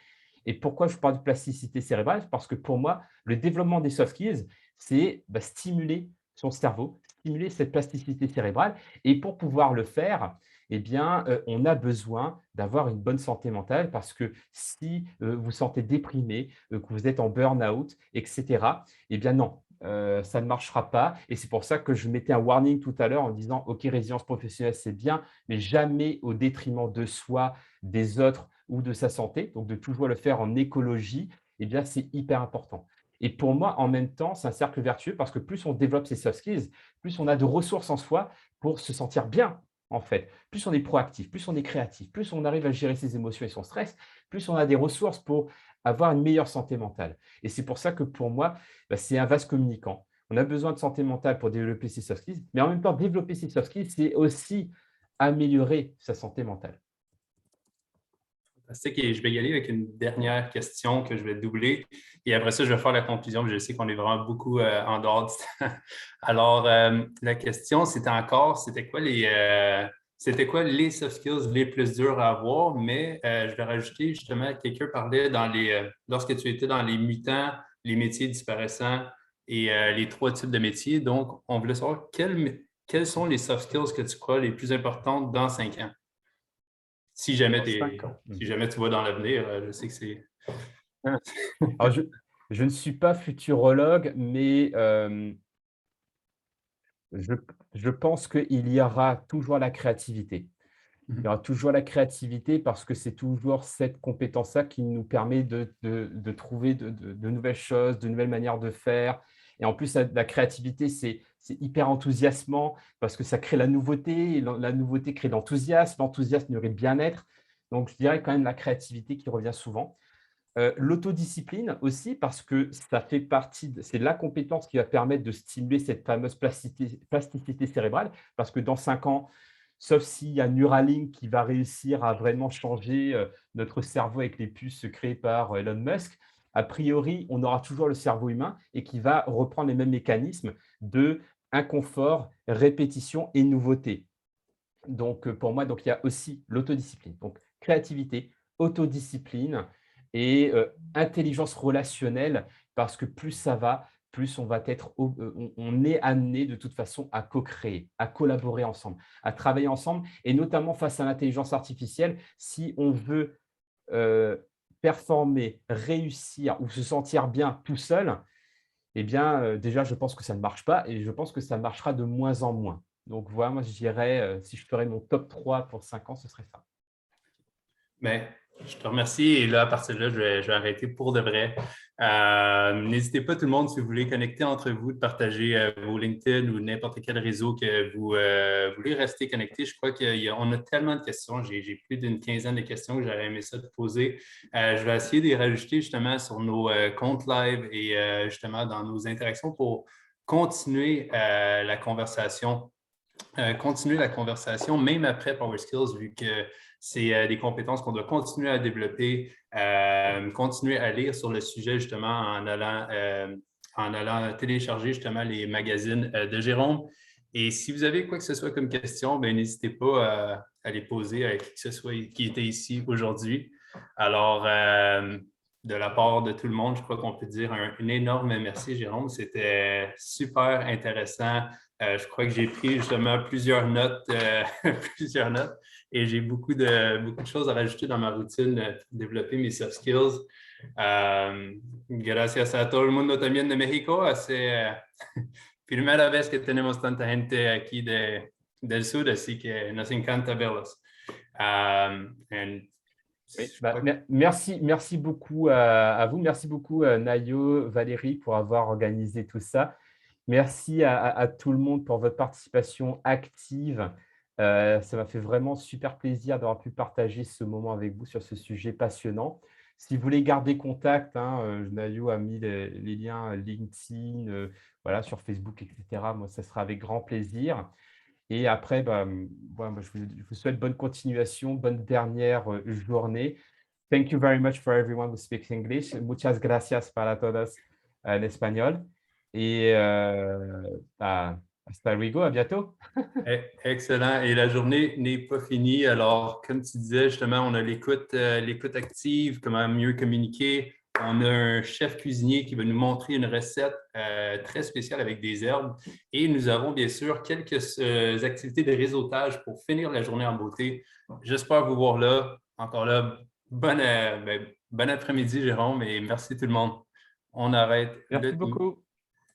Et pourquoi je parle de plasticité cérébrale? Parce que pour moi, le développement des soft skills, c'est stimuler son cerveau, stimuler cette plasticité cérébrale. Et pour pouvoir le faire, eh bien, on a besoin d'avoir une bonne santé mentale parce que si vous vous sentez déprimé, que vous êtes en burn-out, etc., eh bien non, ça ne marchera pas. Et c'est pour ça que je mettais un warning tout à l'heure en disant, OK, résilience professionnelle, c'est bien, mais jamais au détriment de soi, des autres ou de sa santé. Donc, de toujours le faire en écologie, eh bien, c'est hyper important. Et pour moi, en même temps, c'est un cercle vertueux parce que plus on développe ses soft skills, plus on a de ressources en soi pour se sentir bien, en fait. Plus on est proactif, plus on est créatif, plus on arrive à gérer ses émotions et son stress, plus on a des ressources pour avoir une meilleure santé mentale. Et c'est pour ça que pour moi, c'est un vase communicant. On a besoin de santé mentale pour développer ses soft skills, mais en même temps, développer ses soft skills, c'est aussi améliorer sa santé mentale. Fantastique. Et je vais y aller avec une dernière question que je vais doubler. Et après ça, je vais faire la conclusion. Je sais qu'on est vraiment beaucoup en dehors du temps. Alors, la question, c'était quoi les soft skills les plus durs à avoir? Mais je vais rajouter justement, quelqu'un parlait lorsque tu étais dans les mutants, les métiers disparaissants et les 3 types de métiers. Donc, on voulait savoir quels sont les soft skills que tu crois les plus importantes dans 5 ans? Si jamais, Dans 5 ans. si jamais tu vois dans l'avenir, je sais que c'est. Alors, je ne suis pas futurologue, mais je, je pense qu'il y aura toujours la créativité. Il y aura toujours la créativité parce que c'est toujours cette compétence-là qui nous permet de trouver de nouvelles choses, de nouvelles manières de faire. Et en plus, la créativité, c'est hyper enthousiasmant parce que ça crée la nouveauté. Et la nouveauté crée l'enthousiasme. L'enthousiasme nourrit le bien-être. Donc, je dirais quand même la créativité qui revient souvent. L'autodiscipline aussi, parce que ça fait partie, c'est la compétence qui va permettre de stimuler cette fameuse plasticité cérébrale, parce que dans 5 ans, sauf s'il y a Neuralink qui va réussir à vraiment changer notre cerveau avec les puces créées par Elon Musk, a priori, on aura toujours le cerveau humain et qui va reprendre les mêmes mécanismes de inconfort, répétition et nouveauté. Donc, pour moi, donc, il y a aussi l'autodiscipline. Donc, créativité, autodiscipline et intelligence relationnelle, parce que plus ça va, plus on va être, on est amené de toute façon à co-créer, à collaborer ensemble, à travailler ensemble, et notamment face à l'intelligence artificielle, si on veut euh, performer, réussir ou se sentir bien tout seul, eh bien, déjà, je pense que ça ne marche pas et je pense que ça marchera de moins en moins. Donc voilà, moi, je dirais, si je ferais mon top 3 pour 5 ans, ce serait ça. Mais je te remercie et là, à partir de là, je vais arrêter pour de vrai. N'hésitez pas tout le monde, si vous voulez connecter entre vous, de partager vos LinkedIn ou n'importe quel réseau que vous voulez rester connecté. Je crois qu'on a tellement de questions. J'ai plus d'une quinzaine de questions que j'aurais aimé ça te poser. Je vais essayer de les rajouter justement sur nos comptes live et justement dans nos interactions pour continuer la conversation. Continuer la conversation, même après Power Skills, vu que c'est des compétences qu'on doit continuer à développer, continuer à lire sur le sujet justement en allant télécharger justement les magazines de Jérôme. Et si vous avez quoi que ce soit comme question, ben, n'hésitez pas à les poser à qui que ce soit qui était ici aujourd'hui. Alors, de la part de tout le monde, je crois qu'on peut dire un énorme merci, Jérôme. C'était super intéressant. Je crois que j'ai pris justement plusieurs notes, plusieurs notes et j'ai beaucoup de choses à rajouter dans ma routine pour développer mes soft skills. Gracias a todo el mundo también de México. Primera vez que tenemos tanta gente aquí del sur, así que nos encanta verlos. Oui, merci beaucoup à vous. Merci beaucoup, Nayo, Valérie, pour avoir organisé tout ça. Merci à tout le monde pour votre participation active. Ça m'a fait vraiment super plaisir d'avoir pu partager ce moment avec vous sur ce sujet passionnant. Si vous voulez garder contact, Nayo a mis les liens LinkedIn, voilà, sur Facebook, etc. Moi, ça sera avec grand plaisir. Et après, voilà, je vous souhaite bonne continuation, bonne dernière journée. Thank you very much for everyone who speaks English. Muchas gracias para todos en espagnol. Et hasta luego, à bientôt. Excellent. Et la journée n'est pas finie. Alors, comme tu disais, justement, on a l'écoute active, comment mieux communiquer. On a un chef cuisinier qui va nous montrer une recette très spéciale avec des herbes. Et nous avons bien sûr quelques activités de réseautage pour finir la journée en beauté. J'espère vous voir là. Encore là, bon après-midi, Jérôme, et merci tout le monde. On arrête. Merci beaucoup.